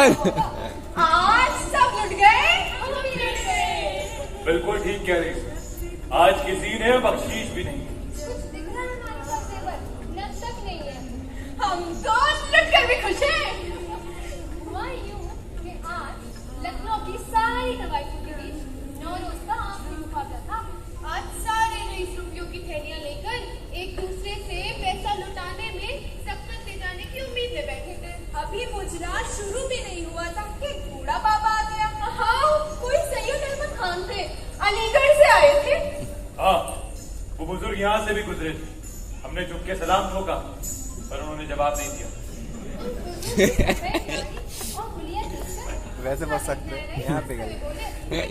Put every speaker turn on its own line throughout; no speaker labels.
आज सब लुट गए।
बिल्कुल ठीक कह रही। आज किसी ने बख्शीश भी नहीं।
कुछ दिख रहा है हमारे पास जेवर, नग तक नहीं है।
हम तो लुट कर भी खुश हैं।
हुआ यूं कि आज लखनऊ की सारी दवाइयों के बीच नौरोज का आखिरी मुकाबला था। आज सारे रईस रुपयों की थैलियां लेकर एक दूसरे से पैसा लुटाने में सक्कत ले जाने की उम्मीद में बैठे थे।
अभी मुजरा शुरू भी नहीं हुआ था कि बूढ़ा बाबा आ गया। हाँ, कोई सैयद अहमद खान थे, अलीगढ़ से आए थे।
हाँ, वो बुजुर्ग यहाँ से भी गुजरे थे। हमने चुप के सलाम ठोका पर उन्होंने जवाब नहीं दिया।
और गुलिया देखकर
वैसे बच सकते हैं, यहाँ पे गए।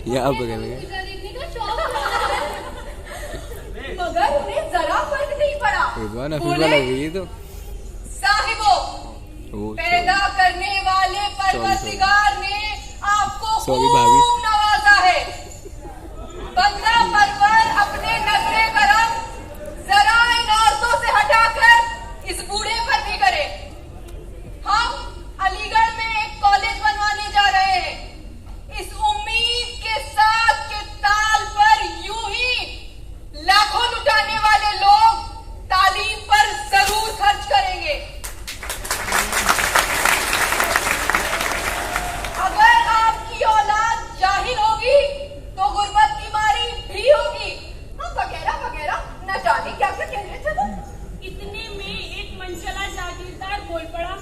यहाँ पे गए। देखने का शौक था।
मगर उन्हें जरा फर्क नहीं पड़ा।
बोले,
तो
साहिबों, पैदा करने वाले परवरदिगार ने आपको खूब नवाजा है। बंदा परवर अपने नजरे करम जरा इन औरतों से हटाकर इस बूढ़े पर भी करे। हम अलीगढ़ में एक कॉलेज बनवाने जा रहे हैं, इस उम्मीद के साथ कि ताल पर यूं ही लाखों लुटाने वाले लोग तालीम पर जरूर खर्च करेंगे। अगर आपकी औलाद जाहिल होगी तो गुर्बत की मारी भी होगी। वगैरह वगैरह न जाने क्या क्या कह रहे थे वो।
इतने में एक मनचला जागीरदार बोल पड़ा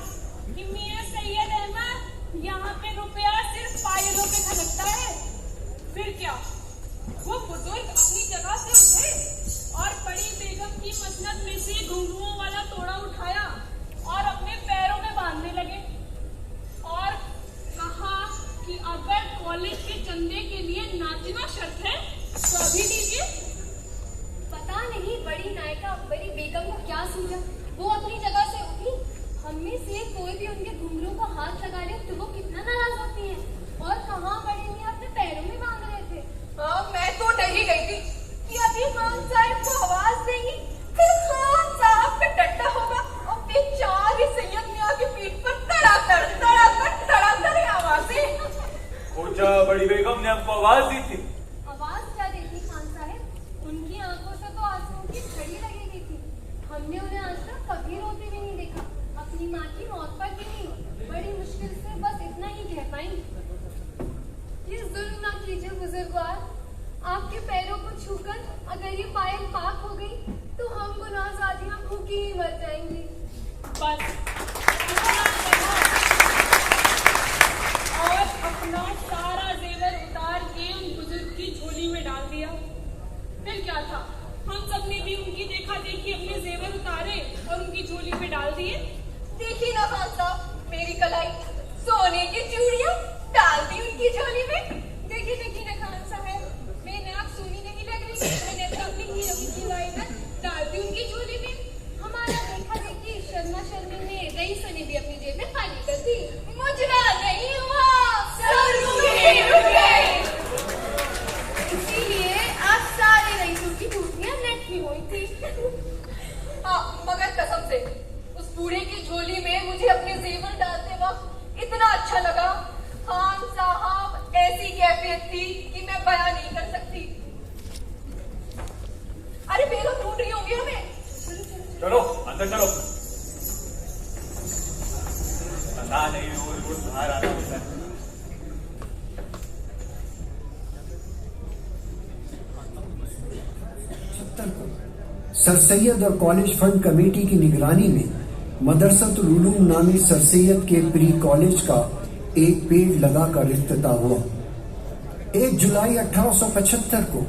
कि मियां सैयद अहमद, यहाँ पे रुपया सिर्फ पायलों पे खनकता है। फिर क्या, वो बुजुर्ग अपनी जगह से उठे और बड़ी बेगम की मसनद में से घुंघरुओं वाला तोड़ा उठाया और अपने पैरों में बांधने लगे और कहा कि अगर कॉलेज के चंदे के लिए नाचना शर्त है तो अभी दीजिए।
पता नहीं बड़ी नायिका बड़ी बेगम को क्या सूझा, वो अपनी जगह से उठी। हम में से कोई भी उनके घुंघरू को हाथ लगा ले तो वो कितना नाराज होती है। और कहाँ बड़ी मियां अपने पैरों में बांध रहे थे।
हाँ, मैं तो डर ही गई थी कि अभी खान साहब को आवाज देंगी, फिर खान साहब का डंडा होगा और बेचारी सैयद मियां की पीठ पर तड़ातड़ आवाजें।
खोजा बड़ी बेगम ने हमको आवाज दी थी।
आवाज क्या देती खान साहब, उनकी आंखों से तो आंसुओं की झड़ी लगी गई थी। हमने उन्हें आज तक कभी रोते भी नहीं देखा। अपनी माँ की मौत पर भी नहीं, बड़ी मुश्किल से बस इतना ही कह पाई, ये जुल्म ना कीजिए बुजुर्गवार। आपके पैरों को छूकर अगर ये पायल पाक हो गई तो हम गुनाहगारियां भूखी ही मर जाएंगी।
बस और अपना सारा जेवर उतार के उन बुजुर्ग की झोली में डाल दिया। फिर क्या था, हम सबने भी उनकी देखा देखी अपने जेवर उतारे और उनकी झोली में डाल दिए।
देखी ना खान साहब, मेरी कलाई सोने की चूड़ियां डाल दी उनकी झोली में। देखी ना खान साहब, मेरी नाक सुनी नहीं लग रही, मैंने तो अपनी हीरो की वाइनर डाल दी उनकी झोली में।
हमारा देखा देखी शर्मा शर्मी ने रईसों ने भी अपनी जेब में खाली कर दी।
मुजरा नहीं हुआ, सब लुट गए।
इसीलिए आज सारे रईसों की टूटियां लटकी हुई थी।
हाँ, मगर कसम से उस बूढ़े की झोली में मुझे अपने जेवर डालते वक्त इतना अच्छा लगा। खान साहब, ऐसी कैफियत थी कि मैं बयां नहीं कर सकती। अरे बेगम ढूंढ रही होंगी हमें।
चलो अंदर चलो। पता नहीं रोज बाहर आना होता है।
सर सैयद और कॉलेज फंड कमेटी की निगरानी में मदरसतुल उलूम नामी सर सैयद के प्री कॉलेज का एक पेड़ लगाकर इफ्तिताह हुआ। 1 जुलाई 1875 को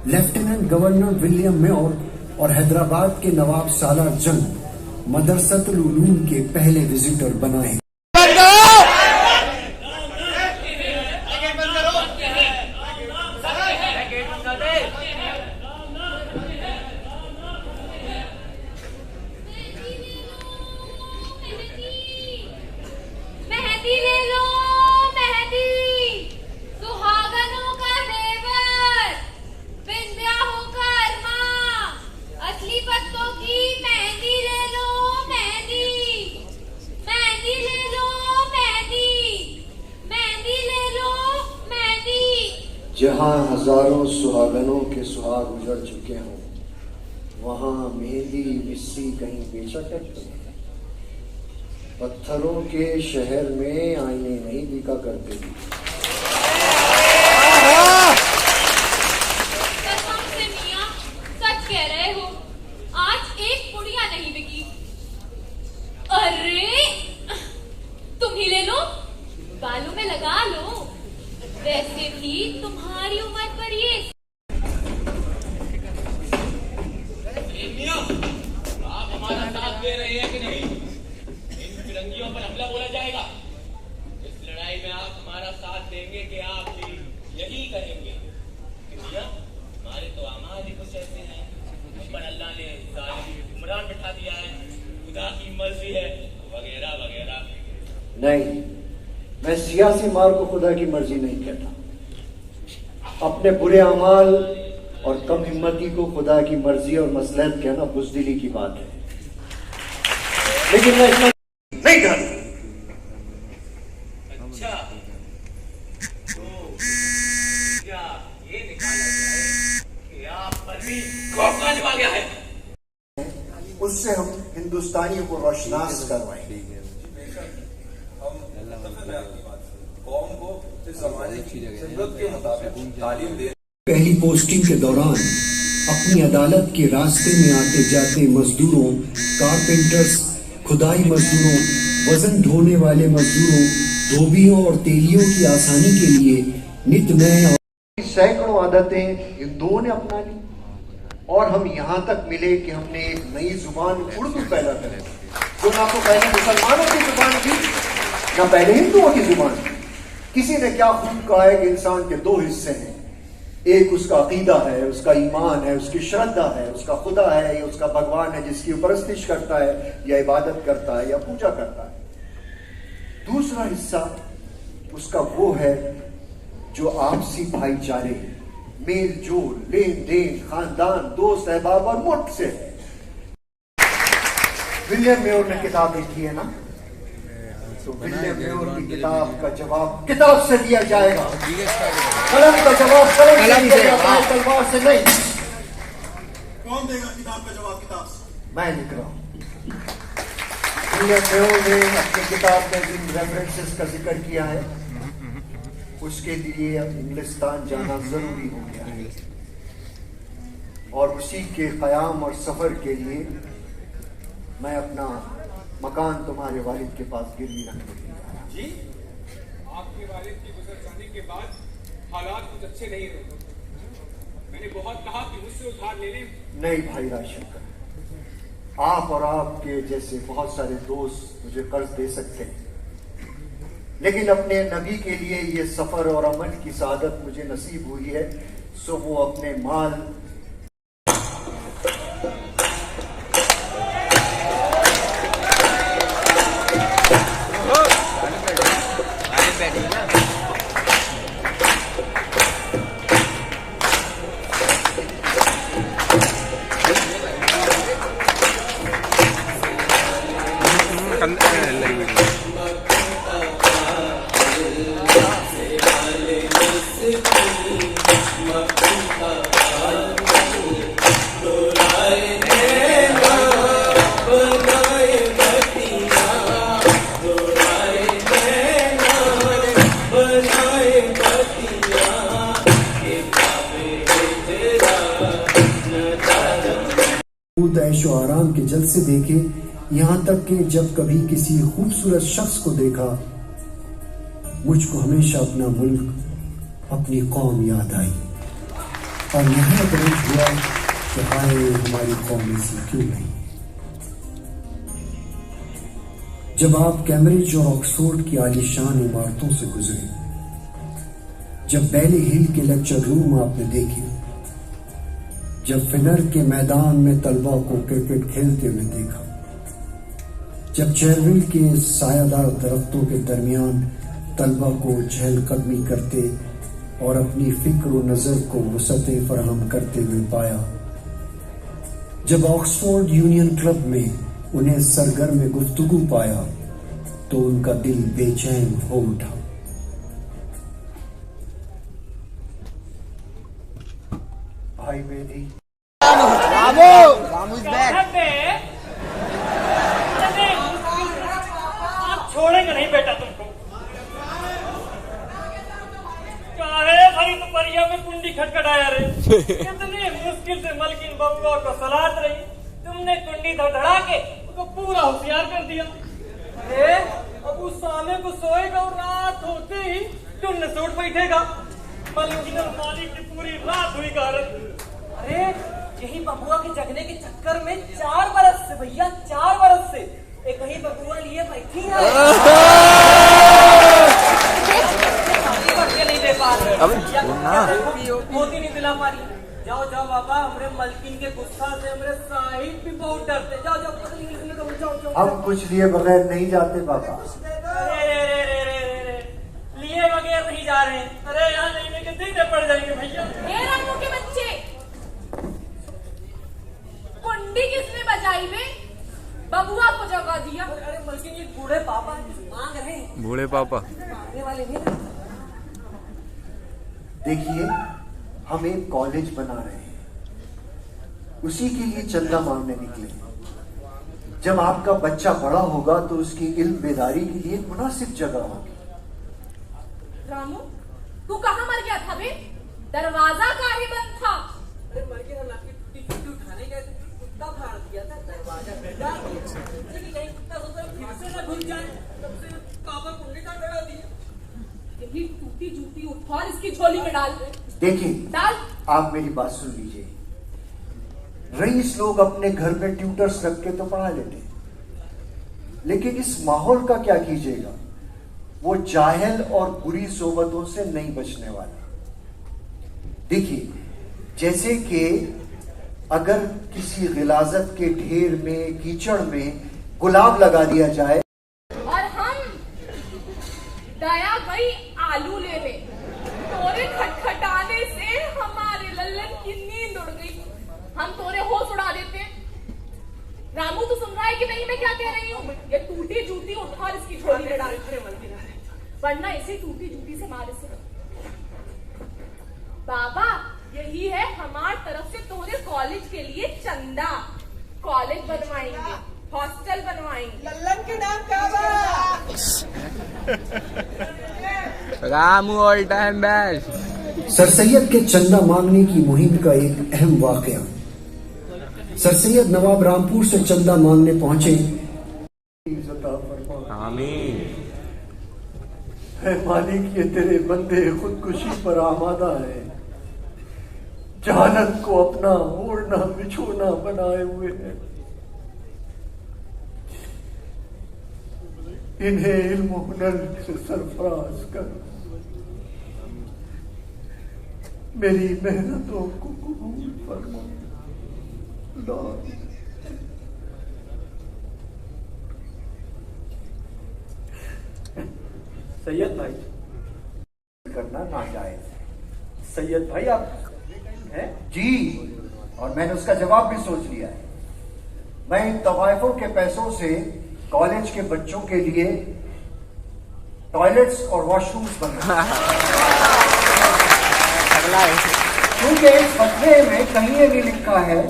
लेफ्टिनेंट गवर्नर विलियम म्योर और हैदराबाद के नवाब सालार जंग मदरसतुल उलूम के पहले विजिटर बनाए।
मेहंदी ले लो, मेहंदी, सुहागनों का देवर, बिन ब्याहों का अरमां, असली पत्तों की मेहंदी ले लो, मेहंदी, मेहंदी ले
जहाँ हजारों सुहागनों के सुहाग उजड़ चुके हों, वहाँ मेहंदी मिस्सी कहीं बेचा करते हैं। पत्थरों के शहर में आईने नहीं बिका करते थे।
कसम से मियां, सच कह रहे हो, आज एक पुड़िया नहीं बिकी। अरे तुम ही ले लो, बालों में लगा लो। वैसे भी तुम्हारी उम्र पर ये
आप हमारा साथ दे रहे हैं कि नहीं? इन फिरंगियों पर हमला बोला जाएगा। इस लड़ाई में आप हमारा साथ देंगे कि आप भी यही करेंगे? हमारे तो अमाल ही कुछ ऐसे हैं, हम पर अल्लाह ने जालिम हुक्मरान बिठा दिया है, खुदा की मर्जी है, वगैरह वगैरह।
नहीं, मैं सियासी मार को खुदा की मर्जी नहीं कहता। अपने बुरे अमाल और कम हिम्मती को खुदा की मर्जी और मसलहत कहना बुज़दिली की बात है, लेकिन मैं इसमें नहीं कहता।
अच्छा, तो क्या ये निकाला जाए कि आप पर भी खौफ आने वाला है?
उससे हम हिंदुस्तानियों को रोशनास करवाएंगे।
कौम को इस जमाने की जरूरत के मुताबिक तालीम दे।
पहली पोस्टिंग के दौरान अपनी अदालत के रास्ते में आते जाते मजदूरों, कारपेंटर्स, खुदाई मजदूरों, वजन ढोने वाले मजदूरों, धोबियों और तेलियों की आसानी के लिए नित नए सैकड़ों आदतें हिंदुओं ने अपना ली, और हम यहाँ तक मिले कि हमने एक नई जुबान उर्दू पैदा करी, जो ना तो पहले मुसलमानों की जुबान थी, ना पहले हिंदुओं की जुबान थी। किसी ने क्या खूब कहा है कि इंसान के दो हिस्से हैं, एक उसका अकीदा है, उसका ईमान है, उसकी श्रद्धा है, उसका खुदा है, या उसका भगवान है जिसकी परस्तिश करता है या इबादत करता है या पूजा करता है। दूसरा हिस्सा उसका वो है जो आपसी भाईचारे, मेल जोल, लेन देन, खानदान, दोस्त, अहबाब और मुल्क से है। विलियम मेयर ने किताब लिखी है ना, तो विलियम मेयर की किताब का जवाब किताब से दिया जाएगा। कलम का जवाब कलम से दिया जाता है, तलवार से नहीं।
कौन देगा किताब का जवाब? किताब से
मैं लिख रहा हूँ। विलियम मेयर ने अपनी किताब में जिन रेफरेंसेस का जिक्र किया है, उसके लिए अब इंग्लिस्तान जाना जरूरी हो गया है, और उसी के कयाम और सफर के लिए मैं अपना मकान तुम्हारे वालिद के पास गिरवी रखने के लिए आया।
जी, आपके वालिद की गुजर जाने के बाद हालात कुछ अच्छे नहीं रहे। मैंने बहुत कहा कि मुझसे उधार ले लें।
नहीं भाई राजशंकर, आप और आपके जैसे बहुत सारे दोस्त मुझे कर्ज दे सकते हैं, लेकिन अपने नबी के लिए ये सफर और अमल की सआदत मुझे नसीब हुई है, सो वो अपने माल ऐशो आराम के जलसे देखे, यहाँ तक कि जब कभी किसी खूबसूरत शख्स को देखा, मुझको हमेशा अपना मुल्क, अपनी कौम याद आई, और यही अप्रोच हुआ कि हाय हमारी कौम ऐसी क्यों नहीं। जब आप कैम्ब्रिज और ऑक्सफोर्ड की आलीशान इमारतों से गुजरे, जब बैली हिल के लेक्चर रूम आपने देखे, जब फिनर के मैदान में तलबा को क्रिकेट खेलते हुए देखा, जब चेरविल के सायादार दरख्तों के दरमियान तलबा को चहलकदमी करते और अपनी फिक्र व नजर को वसअतें फराहम करते हुए पाया, जब ऑक्सफोर्ड यूनियन क्लब में उन्हें सरगर्म गुफ्तगू पाया, तो उनका दिल बेचैन हो उठा। भाई बेदी।
आप छोड़ेंगे नहीं बेटा तुमको। काहे भाई तो परिया में कुंडी खटखटाया रे। कितनी मुश्किल से मलकिन बबुआ को सलाह रही, तुमने कुंडी धड़धड़ा के उसको पूरा होशियार कर दिया। अरे अब उस सामने को सोएगा और रात होते ही टुन्न से उठ बैठेगा। मलकिन और मालिक की पूरी रात हुई गारत।
अरे यही बबुआ के जगने के चक्कर में 4 बरस से भैया 4 बरस से एक ही बबुआ लिए बैठी है। नहीं दे पा रहे मोती नहीं दिला पा रही। जाओ जाओ बाबा, हमरे मलकिन के गुस्सा से हमरे साहिब भी बहुत डरते। जाओ जाओ जाओ।
अब कुछ लिए बगैर नहीं जाते बाबा।
लिए बगैर नहीं जा रहे। अरे यहाँ नहीं के दिन पड़ जाएंगे भैया।
रामू के बच्चे, कुंडी किसने बजाई बे? बबुआ को जगा दिया।
अरे मलकिन ये बूढ़े पापा मांग रहे हैं।
बूढ़े पापा
मांगने वाले नहीं।
देखिए, हम एक कॉलेज बना रहे हैं, उसी के लिए चंदा मांगने निकले। जब आपका बच्चा बड़ा होगा तो उसकी इल्म बेदारी के लिए मुनासिब जगह होगी।
रामू, तू कहाँ मर गया था बे? दरवाजा काहे बंद था?
अरे मलकिन हम आपकी टूटी उठाने गए थे, कुत्ता फाड़ दिया था दरवाजा बेटा। कहीं कुत्ता फिर से न घुस जाए, तब से पापा कुंडी का डरा दिया।
यही टूटी जूती उठा और इसकी झोली में डाल दे।
देखिए,
डाल।
आप मेरी बात सुन लीजिए। रईस लोग अपने घर पे ट्यूटर्स रख के तो पढ़ा लेते, लेकिन इस माहौल का क्या कीजिएगा? वो जाहिल और बुरी सोबतों से नहीं बचने वाला। देखिए, जैसे कि अगर किसी गिलाजत के ढेर में, कीचड़ में गुलाब लगा दिया जाए
और हम दया गई आलू लेने, तोरे खटखटाने से हमारे लल्लन की नींद उड़ गई। हम तोरे होश उड़ा देते। रामू, तू सुन रहा है कि नहीं मैं क्या कह रही हूँ? ये टूटी जूती उठा और इसकी झोली में डाल, वरना इसे टूटी जूती से मार इसे। बाबा, यही है हमारी तरफ से तोरे कॉलेज के लिए चंदा। कॉलेज बनवाएंगे, हॉस्टल बनवाएंगे।
लल्लन के नाम क्या बा?
Ramu all time best.
Sir Syed के चंदा मांगने की मुहिम का एक अहम वाकया। सर सैयद नवाब रामपुर से चंदा मांगने पहुंचे।
आमीन।
मालिक, ये तेरे बंदे खुदकुशी पर आमादा है, जहानत को अपना ओढ़ना बिछोना बनाए हुए हैं। इन्हें इल्म हुनर से सरफराज कर, मेरी मेहनतों को कबूल फरमा।
सैयद भाई
करना नाजायज है।
सैयद भाई आप हैं?
जी, और मैंने उसका जवाब भी सोच लिया है। मैं इन तवाइफों के पैसों से कॉलेज के बच्चों के लिए टॉयलेट्स और वॉशरूम्स बनवा, क्योंकि इस फतवे में कहीं ये नहीं लिखा है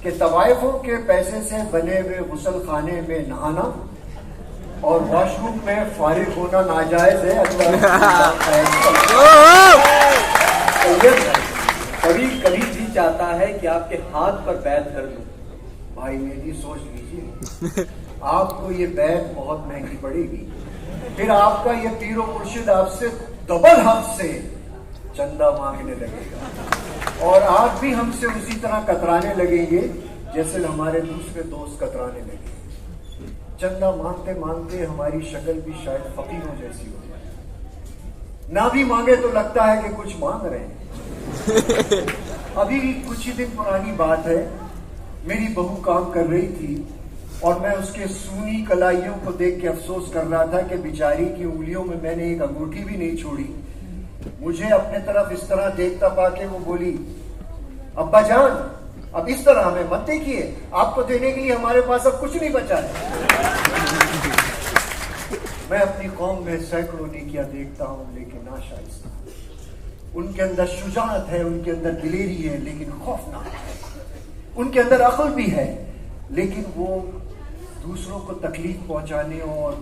कि तवाइफों के पैसे से बने हुए गुसल खाने में नहाना और वॉशरूम में फारिग होना नाजायज है।
कभी कभी जी चाहता है कि आपके हाथ पर बैत कर दूं।
भाई मेरी सोच लीजिए, आपको ये बैत बहुत महंगी पड़ेगी, फिर आपका ये पीरो मुर्शिद आपसे डबल हक से चंदा मांगने लगेगा, और आप भी हमसे उसी तरह कतराने लगेंगे जैसे हमारे दूसरे दोस्त कतराने लगे। चंदा मांगते मांगते हमारी शक्ल भी शायद फकीरों जैसी हो जाए। ना भी मांगे तो लगता है कि कुछ मांग रहे हैं। अभी कुछ ही दिन पुरानी बात है, मेरी बहू काम कर रही थी और मैं उसके सूनी कलाइयों को देख के अफसोस कर रहा था कि बेचारी की उंगलियों में मैंने एक अंगूठी भी नहीं छोड़ी। मुझे अपने तरफ इस तरह देखता पाके वो बोली, अब्बा जान अब इस तरह हमें मत देखिए, आपको देने के लिए हमारे पास अब कुछ नहीं बचा है। मैं अपनी कौम में सैकड़ों नेकियां देखता हूं, लेकिन नाशाइस्ता उनके अंदर शुजाअत है, उनके अंदर दिलेरी है, लेकिन खौफनाक है। उनके अंदर अक्ल भी है, लेकिन वो दूसरों को तकलीफ पहुंचाने और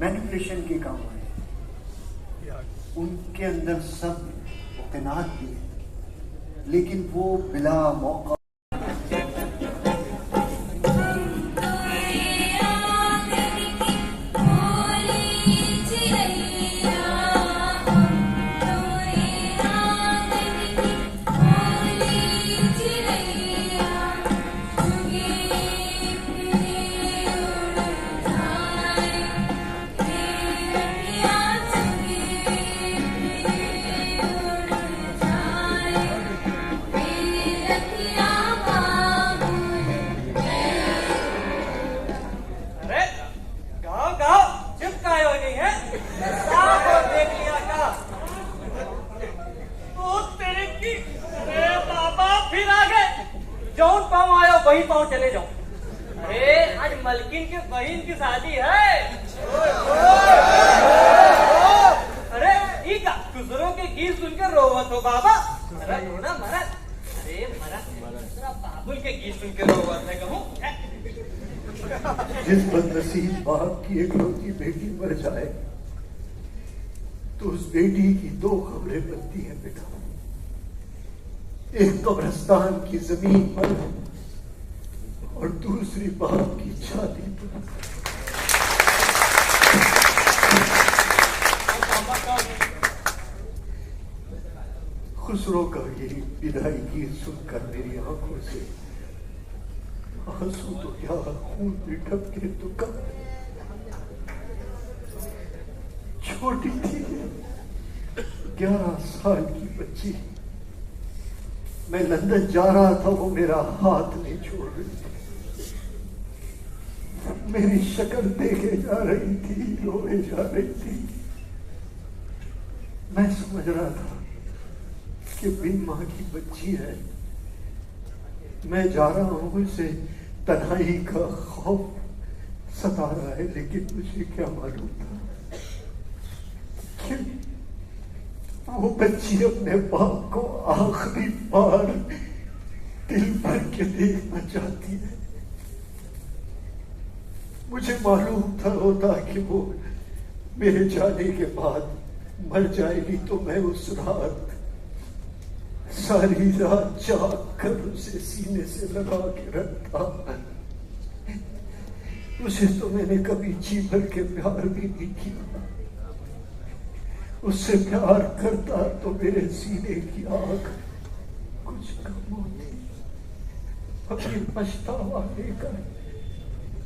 मैनिपुलेशन के काम है। उनके अंदर सब इत्तेनाद भी है, लेकिन वो बिला मौका
वही पाँव चले जाओ। अरे आज मलकिन के बहन की शादी है। अरे ठीक है, दूसरों के गीत सुनकर रोवत हो बाबा। मरद हो ना मरद। अरे मरद बाबुल के गीत सुनकर रोवत है कहूँ।
जिस बदनसीब बाप की इकलौती बेटी मर जाए तो उस बेटी की दो खबरें बनती हैं बेटा। एक कब्रिस्तान की जमीन पर और दूसरी बाप की छाती पर। खुसरो का ये विदाई गीत सुनकर मेरी आंखों से आंसू तो क्या खून भी टपके तो कब। छोटी थी, 11 साल की बच्ची। मैं लंदन जा रहा था, वो मेरा हाथ नहीं छोड़ रही थी। मेरी शक्ल देखे जा रही थी, रोए जा रही थी। मैं समझ रहा था कि बिन मां की बच्ची है। मैं जा रहा हूं, इसे तन्हाई का खौफ सता रहा है, लेकिन मुझे क्या मालूम था कि वो बच्ची अपने बाप को आखिरी बार दिल भर के देखना चाहती है। मुझे मालूम था होता कि वो मेरे जाने के बाद मर जाएगी, तो मैं उस रात सारी रात जाग कर उसे सीने से लगा के रखता। उसे तो मैंने कभी जी भर के प्यार भी नहीं किया। उससे प्यार करता तो मेरे सीने की आग कुछ कम होती। अपनी पछतावा लेकर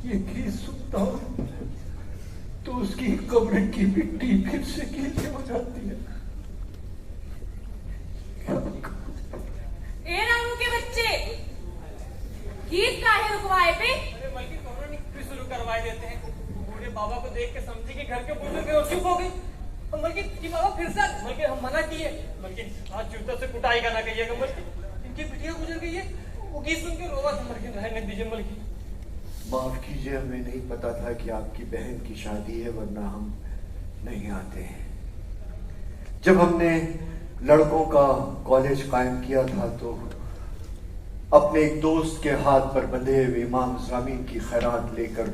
ये गीत सुनता हूं तो उसकी कब्र की मिट्टी फिर से गीली हो जाती है।
ए रामू के बच्चे, गीत काहे रुकवाए पे?
अरे बल्कि कौन फिर शुरू करवाए देते हैं। बूढ़े बाबा को देख के समझी कि घर के बुजुर्ग और चुप हो गई। बल्कि कि बाबा फिर से, बल्कि हम मना किए, बल्कि आज जूता से कुटाई का ना कहिएगा। बल्कि इनकी बिटिया गुजर गई है, वो गीत सुन के रोवा था। बल्कि रहने दीजिए। बल्कि
माफ कीजिए, हमें नहीं पता था कि आपकी बहन की शादी है, वरना हम नहीं आते हैं। जब हमने लड़कों का कॉलेज कायम किया था तो अपने एक दोस्त के हाथ पर बंधे हुए इमाम ज़ामीन की खैरात लेकर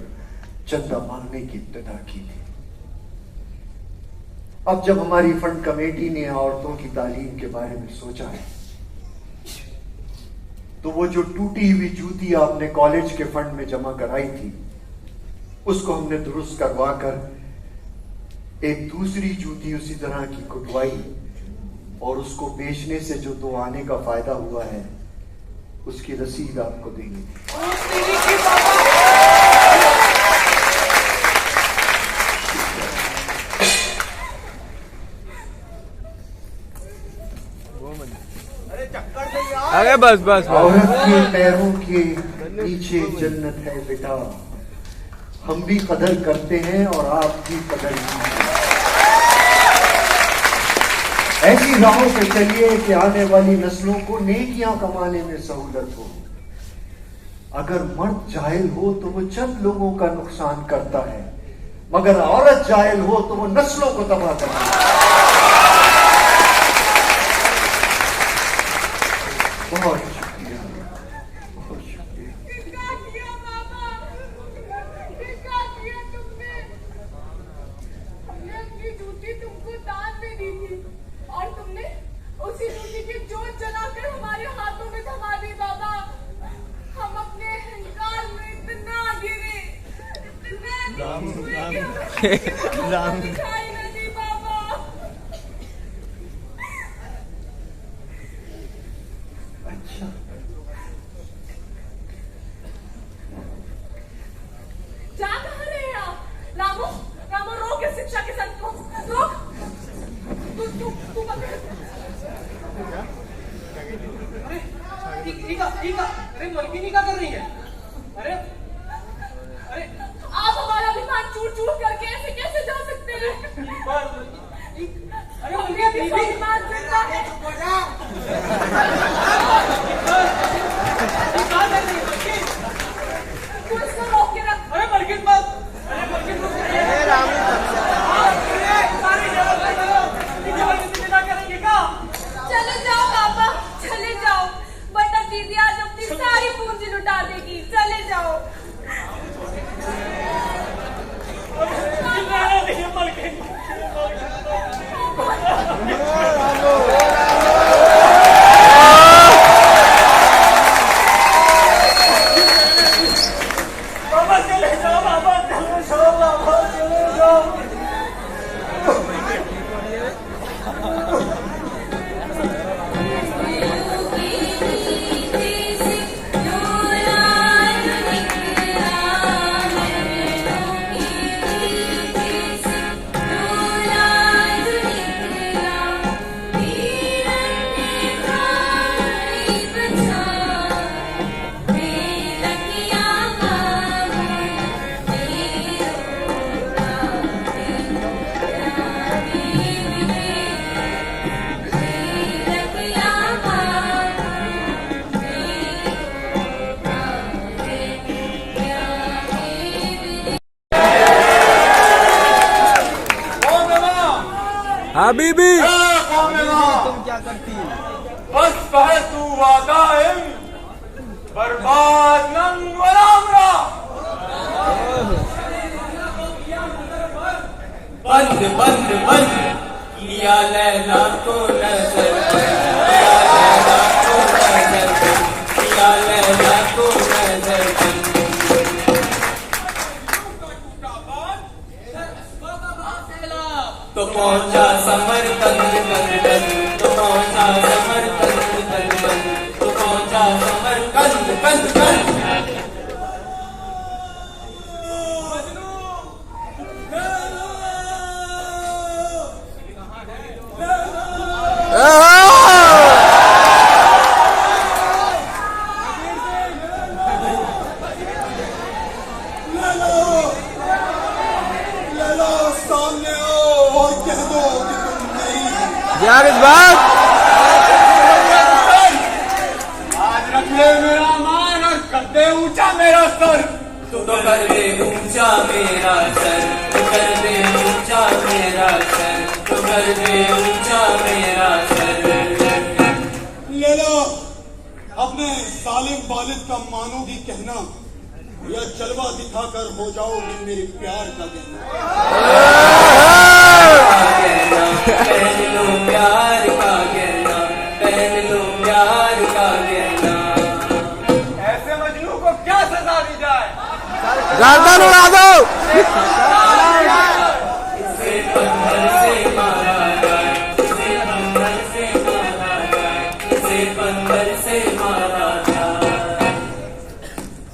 चंदा मांगने की इब्तिदा की थी। अब जब हमारी फंड कमेटी ने औरतों की तालीम के बारे में सोचा है तो वो जो टूटी हुई जूती आपने कॉलेज के फंड में जमा कराई थी उसको हमने दुरुस्त करवा कर एक दूसरी जूती उसी तरह की कुटवाई और उसको बेचने से जो 2 आने का फायदा हुआ है उसकी रसीद आपको देंगे।
अरे बस बस
औरत के पैरों के नीचे जन्नत है बेटा। हम भी कदर करते हैं और आप भी कदर कीजिए। ऐसी राहों पे चलिए कि आने वाली नस्लों को नेकियां कमाने में सहूलत हो। अगर मर्द जाहिल हो तो वो चंद लोगों का नुकसान करता है, मगर औरत जाहिल हो तो वो नस्लों को तबाह करती है।
राम
दिखाई न दी बाबा।
अच्छा
जा कहाँ रहे हैं आप? रामू, रामू रोक इस शिक्षा के संत को, रोक। तू पकड़।
अरे मलकिनी क्या कर रही है? अरे
आप हमारा विमान चूर करके ऐसे कैसे जा सकते हैं? अरे विमान जिंदा है। तू इसको रोक के रख।
अरे मलकिन मत। अरे मलकिन रुक।
चले जाओ पापा, चले जाओ, वरना दीदी आज अपनी सारी पूंजी लुटा देगी। चले जाओ।
बाबा चले जाओ, बाबा चले जाओ, बाबा चले जाओ।
हबीबी
तुम क्या करती? बस पहले तू वादाइम बर्बाद नन वरामरा।
बंद बंद बंद किया लैला को नजर, किया लैला को नजर। तो पहुंचा समर कंद कंद, तो पहुंचा समर कंद कंद, तो पहुंचा समर कंद कंद कंद।
यार इस बात
आज रख ले मेरा मान और कर दे ऊंचा मेरा सर।
तू तो कर दे ऊंचा मेरा सर, तू कर दे ऊंचा मेरा सर, तू कर दे ऊंचा मेरा सर।
ले लो अपने सालिम वालिद का मानोगी कहना, या जलवा दिखाकर हो जाओगी मेरे प्यार का कहना।
पहन लो प्यार का गहना, पहन लो प्यार का गहना।
ऐसे मजनू को क्या सजा दी जाए?
गर्दन उड़ा दो।
इसे पत्थर से मारा जाए, इसे पत्थर से मारा जाए, इसे पत्थर से मारा जाए।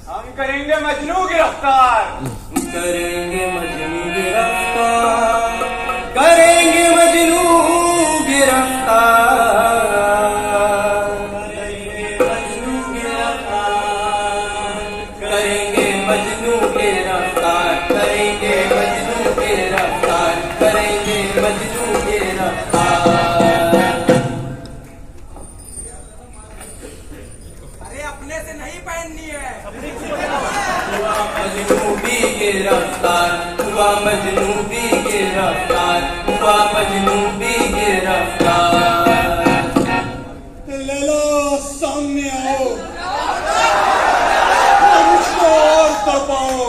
हम करेंगे मजनू गिरफ्तार,
करेंगे मजनू गिरफ्तार, करेंगे मजनू गिरफ्तार, करेंगे मजनू गिरफ्तार, करेंगे मजनू गिरफ्तार, करेंगे मजनू गिरफ्तार, करेंगे मजनू गिरफ्तार।
अरे अपने से नहीं पहननी है।
मजनू भी गिरफ्तार, हुआ मजनू भी गिरफ्तार, हुआ मजनू भी गिरफ्तार।
ले लो सामने आओ, मुझको और तड़पाओ,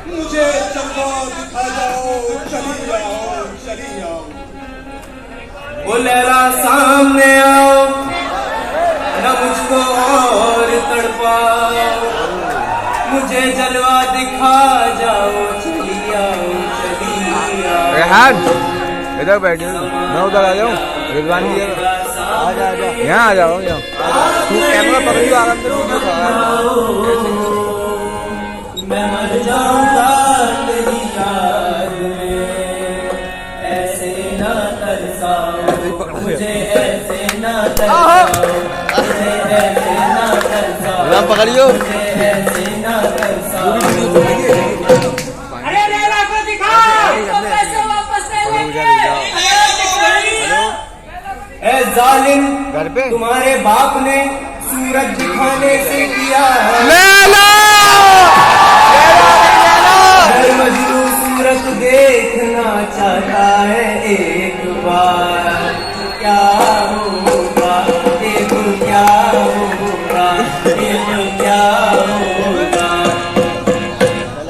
मुझे जलवा दिखा जाओ, चली जाओ चली जाओ।
वो लहरा सामने आओ, न मुझको और तड़पाओ,
मुझे जलवा दिखा जाओ, चली आओ चली आओ।
रेहान इधर बैठो, मैं उधर आ जाऊँ। रिजवान जी आ जा, यहाँ आ जाओ, तू कैमरा पकड़ियो आराम से।
मैं मर जाऊंगा तेरी याद में, ऐसे ना तरसाओ मुझे, ऐसे ना तरसाओ मुझे, ऐसे ना तरसाओ
पकड़ियो,
मुझे ऐसे ना तरसाओ।
अरे लैला को दिखाओ, तो पैसे वापस ले लेंगे।
ए जालिम, घर पे तुम्हारे बाप ने सूरज दिखाने से किया लैला, मजनू सूरत देखना चाहता है एक बार, क्या होगा देख, क्या होगा देख, क्या होगा।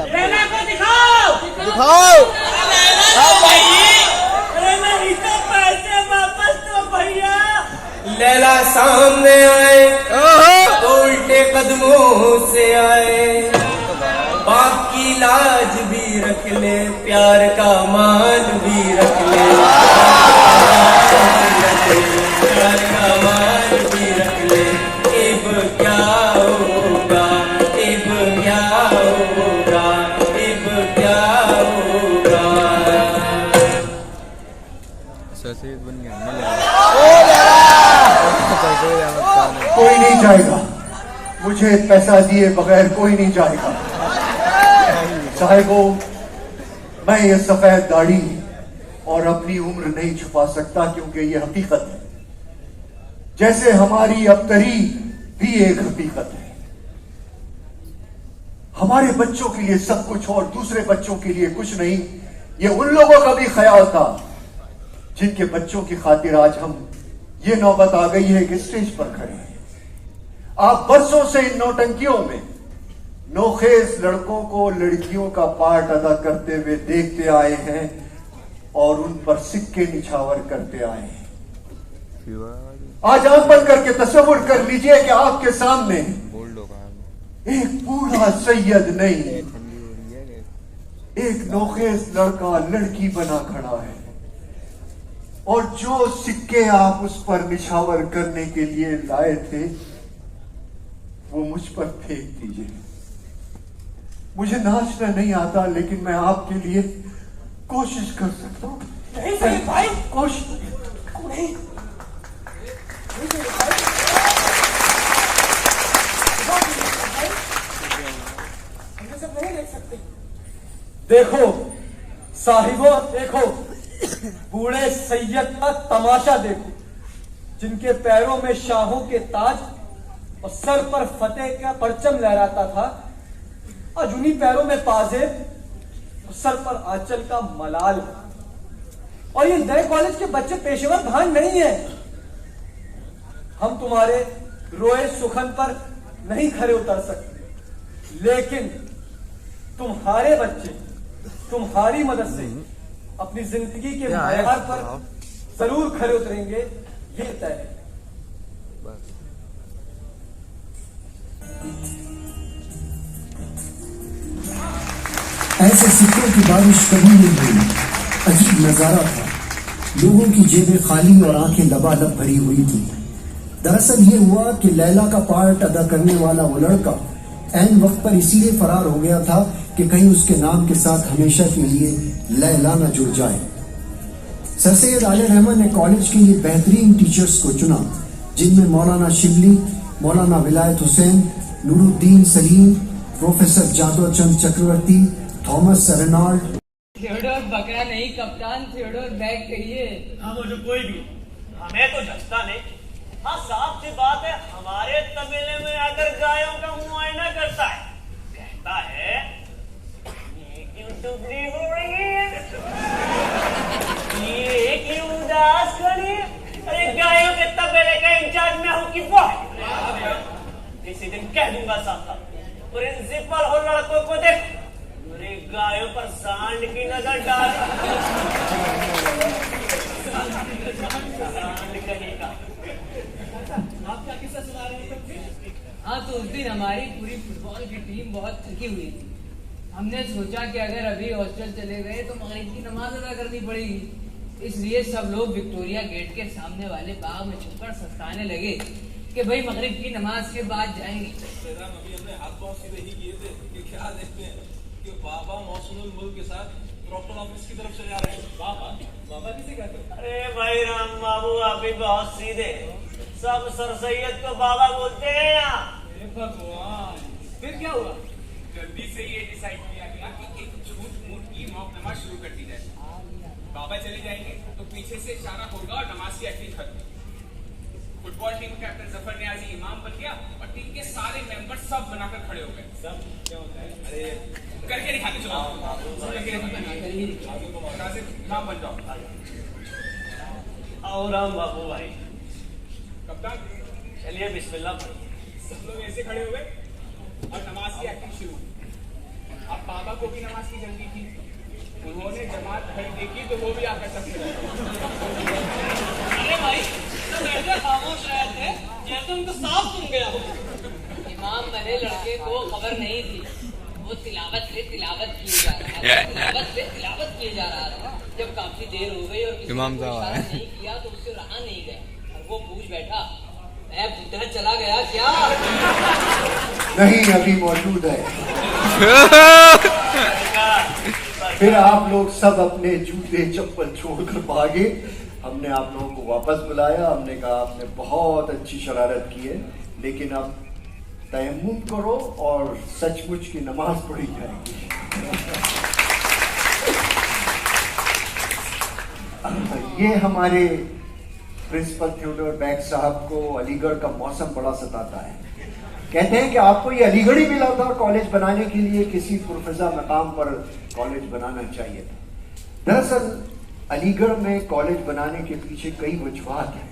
लैला को दिखाओ,
दिखाओ।
अरे नहीं तो पैसे वापस दो भैया।
लैला सामने आए तो उल्टे कदमों से आए, बाप की लाज भी रख ले, प्यार का मान भी रख ले, प्यार का मान भी रख ले। अब क्या होगा, अब क्या होगा, अब क्या होगा।
ससेद बन गया।
कोई नहीं जाएगा, मुझे पैसा दिए बगैर कोई नहीं जाएगा। साहिबो, मैं ये सफेद दाढ़ी और अपनी उम्र नहीं छुपा सकता, क्योंकि ये हकीकत है, जैसे हमारी अबतरी भी एक हकीकत है। हमारे बच्चों के लिए सब कुछ और दूसरे बच्चों के लिए कुछ नहीं, ये उन लोगों का भी ख्याल था जिनके बच्चों की खातिर आज हम ये नौबत आ गई है कि स्टेज पर खड़े हैं। आप बरसों से इन नौटंकियों में नौखेज लड़कों को लड़कियों का पार्ट अदा करते हुए देखते आए हैं और उन पर सिक्के निछावर करते आए हैं। आज आंख बंद करके तस्वीर कर लीजिए कि आपके सामने एक बूढ़ा सैयद नहीं, एक नौखेज लड़का लड़की बना खड़ा है, और जो सिक्के आप उस पर निछावर करने के लिए लाए थे वो मुझ पर फेंक दीजिए। मुझे नाचना नहीं आता, लेकिन मैं आपके लिए कोशिश कर सकता हूँ।
नहीं सही भाई,
कोशिश
नहीं। हम सब नहीं देख सकते।
देखो साहिबो, देखो बूढ़े सैयद का तमाशा देखो, जिनके पैरों में शाहों के ताज और सर पर फतेह का परचम लहराता था, आज उन्हीं पैरों में पाजेब और सर पर आंचल का मलाल है। और ये नए कॉलेज के बच्चे पेशेवर भान नहीं है। हम तुम्हारे रोए सुखन पर नहीं खरे उतर सकते, लेकिन तुम्हारे बच्चे तुम्हारी मदद से अपनी जिंदगी के मैदान पर जरूर खरे उतरेंगे, ये तय है।
ऐसे सिक्कों की बारिश कभी नहीं हुई। अजीब नजारा था, लोगों की जेबें खाली और आंखें लबालब भरी हुई थी। दरअसल ये हुआ कि लैला का पार्ट अदा करने वाला वो लड़का ऐन वक्त पर इसीलिए फरार हो गया था कि कहीं उसके नाम के साथ हमेशा के लिए लैला न जुड़ जाए। सर सैयद आले रहमान ने कॉलेज के लिए बेहतरीन टीचर्स को चुना, जिनमें मौलाना शिबली, मौलाना विलायत हुसैन, नूरुद्दीन सलीम, प्रोफेसर जादव चंद चक्रवर्ती, थॉमस रेनॉल्ड।
थियोडोर बकरा नहीं कप्तान, थियोडोर बैग कहिए।
हाँ मुझे कोई भी, हमें तो झटका नहीं। हाँ साफ सी बात है, हमारे तबेले में आकर गायों का मुआयना करता है, कहता है ये क्यों दुबली हो रही है, ये क्यों उदास खड़ी है। अरे गायों के तबेले का इंचार्ज मैं हूँ कि वो है। किसी दिन कह दूंगा साहब, प्रिंसिपल हो लड़कों को देखो, मेरी गायों पर सांड की नजर डाल। सांड कहेगा।
आप क्या किस्सा सुना रहे हैं? हाँ तो उस दिन हमारी पूरी फुटबॉल की टीम बहुत थकी हुई थी। हमने सोचा कि अगर अभी हॉस्टल चले गए तो मगरिब की नमाज अदा करनी पड़ेगी, इसलिए सब लोग विक्टोरिया गेट के सामने वाले बाग में छुपकर सस्ताने लगे कि भाई मगरिब की नमाज के बाद जाएंगे।
अभी हमने हाथ पांव सीधे ही किए थे कि क्या देखते हैं कि बाबा मौसमुल मुल्क के साथ प्रॉक्टर ऑफिस की तरफ से जा रहे हैं। बाबा किसे कहते हो?
अरे भाई राम बाबू आप भी बहुत सीधे, सब सर सैयद को बाबा बोलते हैं यहाँ।
भगवान, फिर क्या हुआ? जल्दी से ये डिसाइड किया गया कि एक झूठ मूठ की मौक नमाज शुरू कर दी जाए। बाबा चले जाएंगे तो पीछे से इशारा होगा और नमाज की एक्टिंग खत्म। Football team captain Zafar Niazi इमाम बन गया और टीम के सारे मेंबर सब बनाकर खड़े हो गए। सब क्या होता है? अरे करके दिखाते चलो, नाम बन जाओ।
आओ राम बाबू भाई।
कप्तान
चलिए बिस्मिल्लाह पढ़िए।
सब लोग ऐसे खड़े हो गए और नमाज की एक्टिंग शुरू। अब बाबा को भी नमाज की जल्दी थी, उन्होंने जमात भर देखी तो वो भी आकर सबसे
अरे भाई सब ऐसे खामोश रहे थे जैसे उनको साफ सुन गया हो।
इमाम बने लड़के को खबर नहीं थी, वो तिलावत पे तिलावत किए जा रहा था। जब काफी देर हो गई और किसी ने इशारा नहीं किया तो उससे रहा नहीं गया और वो पूछ बैठा, मैं बुद्धा चला गया क्या?
नहीं, अभी मौजूद है। फिर आप लोग सब अपने जूते चप्पल छोड़कर भागे। हमने आप लोगों को वापस बुलाया, हमने कहा आपने बहुत अच्छी शरारत की है, लेकिन अब तयम्मुम करो और सचमुच की नमाज पढ़ी जाएगी। ये हमारे प्रिंसिपल थियोडोर बैग साहब को अलीगढ़ का मौसम बड़ा सताता है। कहते हैं कि आपको ये अलीगढ़ ही मिला था कॉलेज बनाने के लिए, किसी प्रोफेसर मकाम पर कॉलेज बनाना चाहिए था। दरअसल अलीगढ़ में कॉलेज बनाने के पीछे कई वजूहात हैं।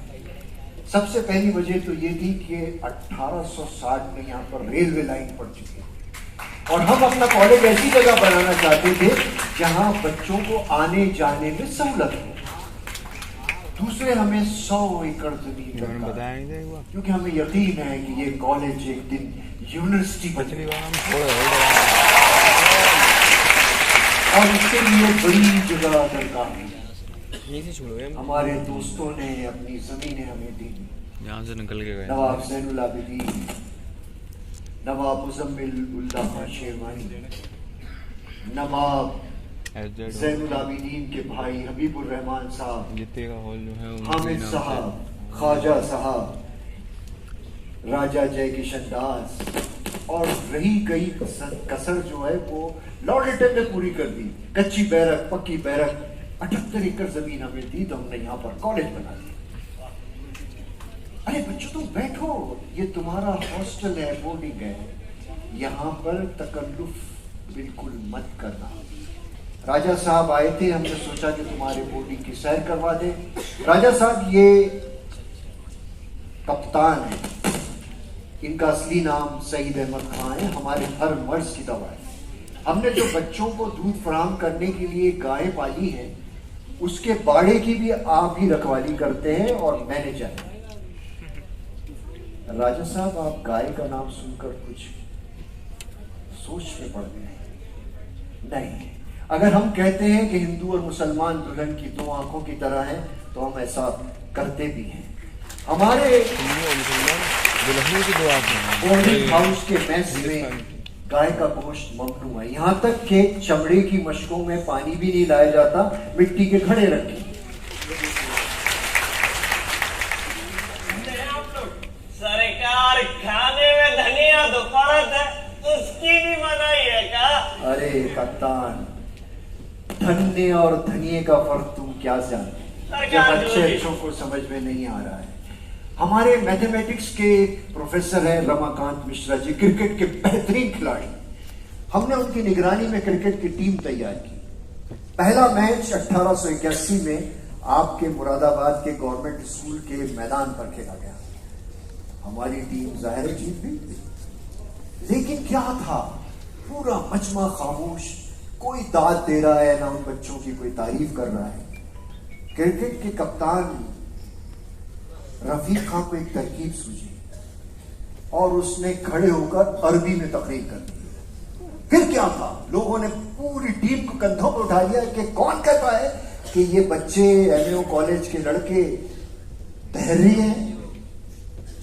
सबसे पहली वजह तो ये थी कि 1860 में यहाँ पर रेलवे लाइन पड़ चुकी है और हम अपना कॉलेज ऐसी जगह बनाना चाहते थे जहाँ बच्चों को आने जाने में सहूलत हो। दूसरे, हमें 100 एकड़ जमीन बताएंगे, क्योंकि हमें यकीन है कि ये कॉलेज एक दिन यूनिवर्सिटी बनेगा और इसके लिए बड़ी जगह दरकार है। हमारे दोस्तों ने अपनी जमीनें हमें दी,
यहाँ से निकल के गए।
नवाब ज़ैनुल आबिदीन, नवाब मुज़म्मिल उल्लाह खान शेरवानी, नवाब ज़ैनुल आबिदीन के भाई हबीबुर रहमान साहब, हामिद साहब, ख्वाजा साहब, राजा जय किशन दास, और रही गई कसर जो है वो लॉर्ड लिटन ने पूरी कर दी। कच्ची बैरक, पक्की बैरक, 78 एकड़ जमीन हमें दी तो हमने यहाँ पर कॉलेज बना दिया। अरे बच्चों तुम बैठो, ये तुम्हारा हॉस्टल है, बोर्डिंग है, यहाँ पर तकल्लुफ बिल्कुल मत करना। राजा साहब आए थे, हमने सोचा कि तुम्हारे बोर्डिंग की सैर करवा दें। राजा साहब ये कप्तान है, इनका असली नाम सईद अहमद खान है, हमारे हर मर्ज की दवा है। हमने जो बच्चों को दूध फराहम करने के लिए गाय पाली है उसके बाड़े की भी आप ही रखवाली करते हैं और मैनेजर। राजा साहब आप गाय का नाम सुनकर कुछ सोच में पड़ गए। नहीं, अगर हम कहते हैं कि हिंदू और मुसलमान दुल्हन की दो आंखों की तरह हैं तो हम ऐसा करते भी हैं। हमारे बोर्डिंग हाउस के मेस में गाय का गोश्त ममनू है, यहाँ तक कि चमड़े की मशकों में पानी भी नहीं लाया जाता, मिट्टी के घड़े रखे।
सरकार खाने में धनिया तो फर्ज है, उसकी भी मनाही है क्या?
अरे कप्तान, धन्य और धनिये का फर्क तुम क्या जानते, जब बच्चों को समझ में नहीं आ रहा है। हमारे मैथमेटिक्स के प्रोफेसर हैं रमाकांत मिश्रा जी, क्रिकेट के बेहतरीन खिलाड़ी। हमने उनकी निगरानी में क्रिकेट की टीम तैयार की। पहला मैच 1881 में आपके मुरादाबाद के गवर्नमेंट स्कूल के मैदान पर खेला गया। हमारी टीम जाहिर जीत गई, लेकिन क्या था, पूरा मजमा खामोश, कोई दाद दे रहा है ना उन बच्चों की कोई तारीफ कर रहा है। क्रिकेट के कप्तान रफीक खां को एक तरकीब सूझी। और उसने खड़े होकर अरबी में तकरीर कर दी। फिर क्या था, लोगों ने पूरी टीम को कंधों पर उठा लिया कि कौन कहता है कि ये बच्चे एमएओ कॉलेज के लड़के बहरी हैं।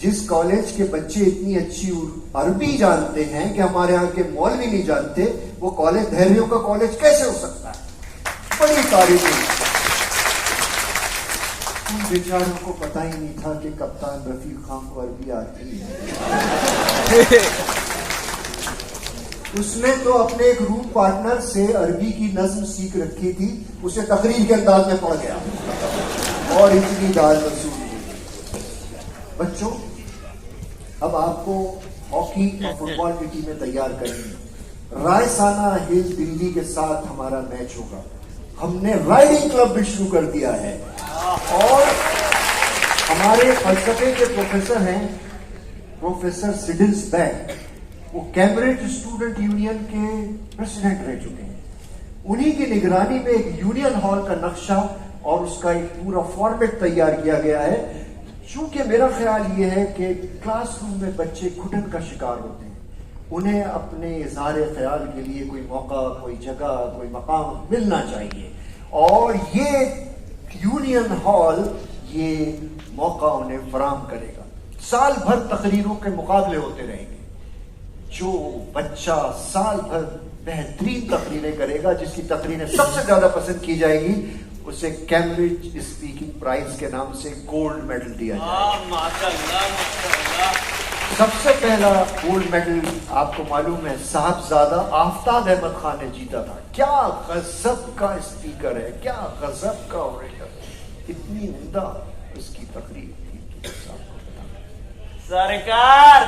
जिस कॉलेज के बच्चे इतनी अच्छी अरबी जानते हैं कि हमारे यहाँ के मौलवी नहीं जानते, वो कॉलेज धैर्यों का कॉलेज कैसे हो सकता है? बड़ी तारीफ हुई। उन बेचारों को पता ही नहीं था कि कप्तान रफीक खान को अरबी आती है। उसने तो अपने एक रूम पार्टनर से अरबी की नज्म सीख रखी थी, उसे तकरीर के अंदाज में पड़ गया और इतनी दाद वसूल हुई। बच्चों, अब आपको हॉकी और फुटबॉल की टीमें तैयार करनी। रायसाना हिल दिल्ली के साथ हमारा मैच होगा। हमने राइडिंग क्लब भी शुरू कर दिया है और हमारे फलसफे के प्रोफेसर हैं प्रोफेसर सिडिल्स बैग, वो कैम्ब्रिज स्टूडेंट यूनियन के प्रेसिडेंट रह चुके हैं। उन्हीं की निगरानी में एक यूनियन हॉल का नक्शा और उसका एक पूरा फॉर्मेट तैयार किया गया है। चूंकि मेरा ख्याल ये है कि क्लासरूम में बच्चे घुटन का शिकार होते हैं, उन्हें अपने इज़हार ख्याल के लिए कोई मौका, कोई जगह, कोई मकाम मिलना चाहिए और ये यूनियन हॉल ये मौका उन्हें फराहम करेगा। साल भर तकरीरों के मुकाबले होते रहेंगे। जो बच्चा साल भर बेहतरीन तकरीरें करेगा, जिसकी तकरीरें सबसे ज्यादा पसंद की जाएगी, उसे कैम्ब्रिज स्पीकिंग प्राइज के नाम से गोल्ड मेडल दिया जाएगा। सबसे पहला गोल्ड मेडल आपको मालूम है साहबजादा आफताब अहमद खान ने जीता था। क्या गजब का स्पीकर है, क्या गजब का ऑरेटर, इतनी उम्दा उसकी तकरीर थी।
सरकार,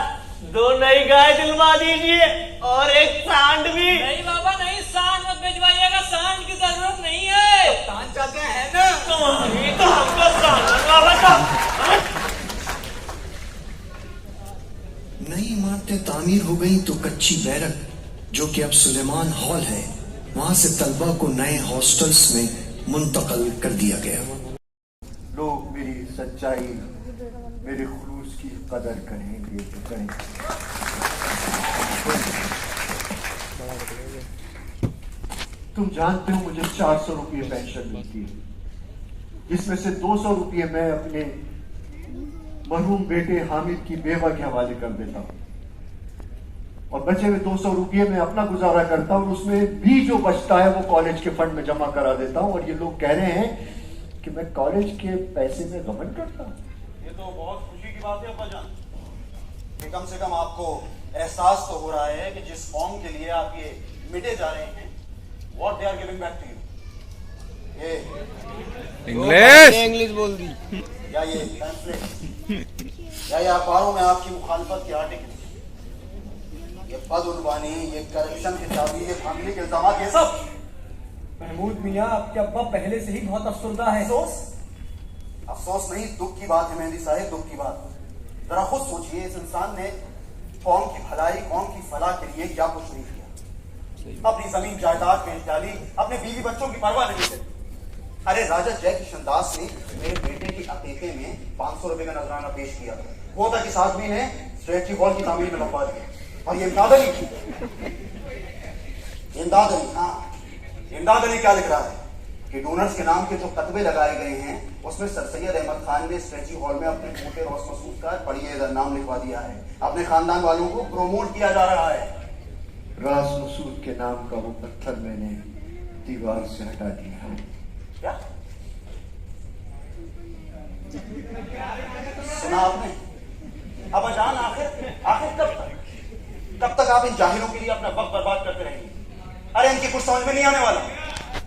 2 नई गाय दिलवा दीजिए और एक सांड भी।
नहीं बाबा नहीं, सांड मत भिजवाइएगा, सांड की जरूरत नहीं है।
सांड चाहते हैं ना?
तुम्हारी तो हमको सांड बनवा था।
नई इमारतें तामीर हो गई तो कच्ची बैरक, जो कि अब सुलेमान हॉल है, वहां से तलबा को नए हॉस्टल्स में मुंतकल कर दिया गया।
लोग मेरी सच्चाई, मेरे खुलूस की कदर करेंगे तो करें। तुम जानते हो मुझे 400 रुपये पेंशन मिलती है, जिसमें से 200 रुपये मैं अपने मरहूम बेटे हामिद की बेवा के हवाले कर देता हूँ और बचे हुए 200 रुपये में अपना गुजारा करता हूँ। उसमें भी जो बचता है वो कॉलेज के फंड में जमा करा देता हूँ। और ये लोग कह रहे हैं कि मैं कॉलेज के पैसे में गबन करता हूँ।
ये तो बहुत खुशी की बात है अब्बाजान कि कम से कम आपको एहसास तो हो रहा है कि जिस कौम के लिए आप ये मिटे जा रहे हैं, what they are giving back to you. ये
इंग्लिश बोल दी
या ये पैम्फलेट या ये अखबारों में आपकी मुखालफत के आर्टिकल, ये बदउनवानी, ये करप्शन के चाबी, ये धांधली के इल्जाम, ये सब।
महमूद मियां, आपके अब्बा पहले से ही बहुत अफसरदा है।
अफसोस नहीं, दुख की बात है मेहंदी साहिब, दुख की बात। जरा खुद सोचिए, इस इंसान ने कौम की भलाई, कौम की फलाह के लिए क्या कुछ नहीं किया। अपनी जमीन जायदाद बेच डाली, अपने बीवी बच्चों की परवाह नहीं करी। अरे राजा जय किशन दास ने मेरे बेटे के अकीके में 500 रुपए का नजराना पेश किया। वो तक इस आदमी ने स्ट्रेटजी हॉल की तामीर में लगवा दी। और ये इमदाद अली, इमदाद अली, हाँ इमदाद अली क्या लिख रहा है कि डोनर्स के नाम के जो कतबे लगाए गए हैं उसमें सर सैयद अहमद खान ने स्ट्रेटजी हॉल में अपने पोते रॉस मसूद का पढ़िए नाम लिखवा दिया है। अपने खानदान वालों को प्रोमोट किया जा रहा है।
रास मसूद के नाम का वो पत्थर मैंने दीवार से हटा दिया।
क्या सुना आपने? अब अजान आखिर कब तक आप इन जाहिलों के लिए अपना वक्त बर्बाद करते रहेंगे? अरे इनकी कुछ समझ में नहीं आने वाला।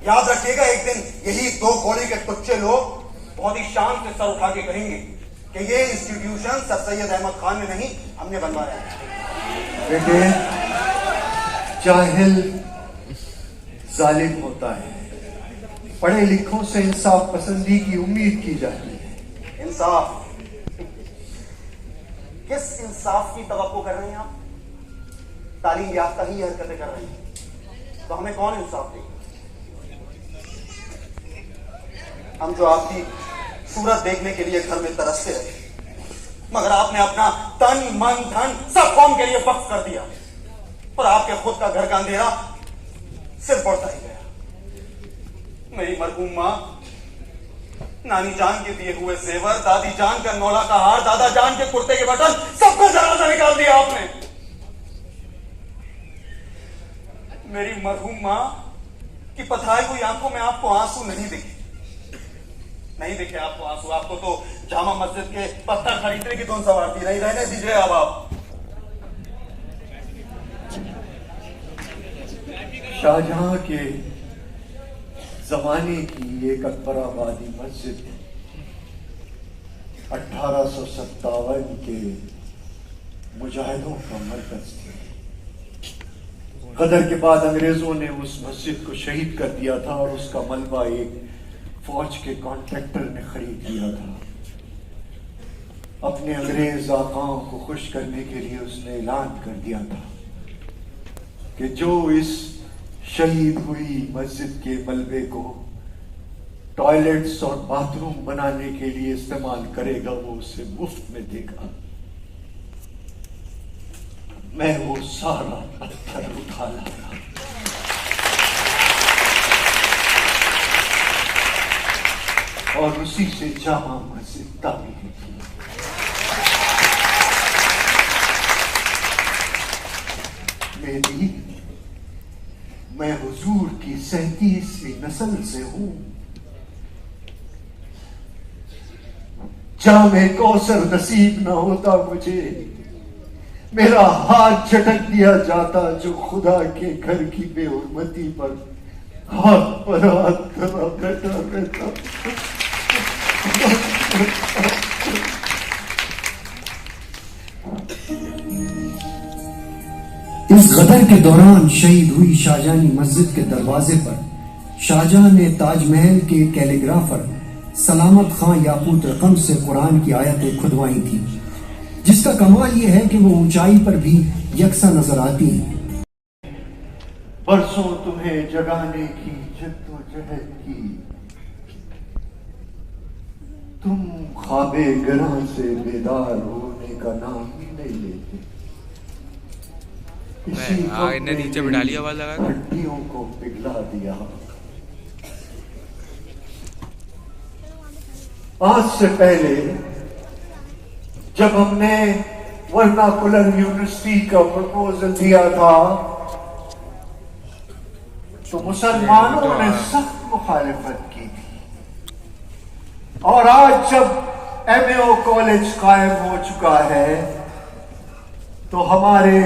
याद रखिएगा, एक दिन यही 2 गोली के टुच्चे लोग बहुत ही शान से सर उठा के कहेंगे कि ये इंस्टीट्यूशन सर सैयद अहमद खान ने नहीं, हमने बनवाया है।
बेटे, जाहिल जालिम होता है, पढ़े लिखों से इंसाफ पसंदी की उम्मीद की जाती है।
इंसाफ? किस इंसाफ की तवक्को कर रहे हैं आप? तालीम याफ्ता ही हरकतें कर रहे हैं तो हमें कौन इंसाफ देगा? हम जो आपकी सूरत देखने के लिए घर में तरसते रहे, मगर आपने अपना तन मन धन सब कौम के लिए वक्फ कर दिया और आपके खुद का घर का अंधेरा सिर्फ बढ़ता ही गया। मेरी मरहूम मां, नानी जान के दिए हुए जेवर, दादी जान का नौला का हार, दादा जान के कुर्ते के बटन, सबको जरा सा निकाल दिया आपने। मेरी मरहूम मां की पथराई हुई आंखों में आपको आंसू नहीं दिखे आपको आंसू। आपको तो जामा मस्जिद के पत्थर खरीदने की धुन सवारती नहीं। रहने दीजिए अब आप।
शाहजहां के जमाने की एक अकबराबादी मस्जिद 1857 के मुजाहिदों का मरकज थी। गदर के बाद अंग्रेजों ने उस मस्जिद को शहीद कर दिया था और उसका मलबा एक फौज के कॉन्ट्रैक्टर ने खरीद लिया था। अपने अंग्रेज आकाओं को खुश करने के लिए उसने ऐलान कर दिया था कि जो इस शहीद हुई मस्जिद के मलबे को टॉयलेट्स और बाथरूम बनाने के लिए इस्तेमाल करेगा वो उसे मुफ्त में देगा। मैं वो सारा पत्थर उठा लाया और उसी से जामा मस्जिद तामीर की। मैं हुजूर की 37वीं नस्ल से हूं। जामे कौसर नसीब ना होता मुझे, मेरा हाथ झटक दिया जाता जो खुदा के घर की बेहुरमती पर हाथ पर हाथ धरा बैठा रहता।
इस गदर के दौरान शहीद हुई शाहजहानी मस्जिद के दरवाजे पर शाहजहां ने ताजमहल के कैलीग्राफर सलामत खां याकूत रकम से कुरान की आयतें खुदवाई थी, जिसका कमाल यह है कि वो ऊंचाई पर भी यकसा नजर आती है।
बरसों तुम्हें जगाने की जद्दोजहद की, तुम ख्वाबे गरां से बेदार होने का नाम ही नहीं लेते।
इन्हें नीचे बिठा लिया, आवाज लगा
हड्डियों को पिघला दिया। आज से पहले जब हमने वर्नाकुलर यूनिवर्सिटी का प्रपोजल दिया था तो मुसलमानों ने सख्त मुखालिफत की थी, और आज जब एमएओ कॉलेज कायम हो चुका है तो हमारे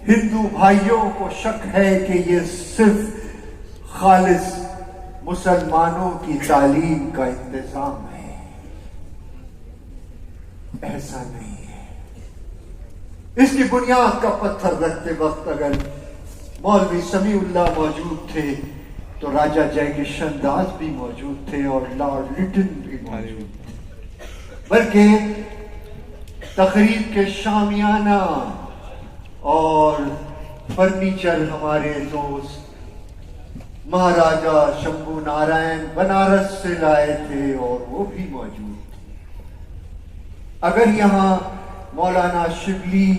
हिंदू भाइयों को शक है कि ये सिर्फ खालिस मुसलमानों की तालीम का इंतजाम है। ऐसा नहीं है। इसकी बुनियाद का पत्थर रखते वक्त अगर मौलवी समीउल्लाह मौजूद थे तो राजा जयकिशन दास भी मौजूद थे और लॉर्ड लिटन भी मौजूद थे। बल्कि तकरीब के शामियाना और फर्नीचर हमारे दोस्त महाराजा शंभू नारायण बनारस से लाए थे और वो भी मौजूद थे। अगर यहाँ मौलाना शिबली,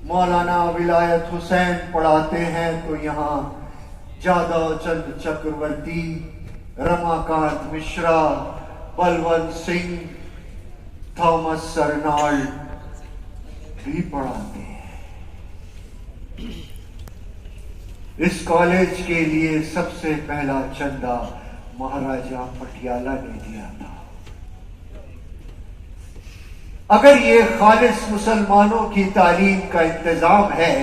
मौलाना विलायत हुसैन पढ़ाते हैं तो यहाँ जादव चंद चक्रवर्ती, रमाकांत मिश्रा, बलवंत सिंह, थॉमस सरनाल्ड भी पढ़ाते हैं। इस कॉलेज के लिए सबसे पहला चंदा महाराजा पटियाला ने दिया था। अगर ये खालिस मुसलमानों की तालीम का इंतजाम है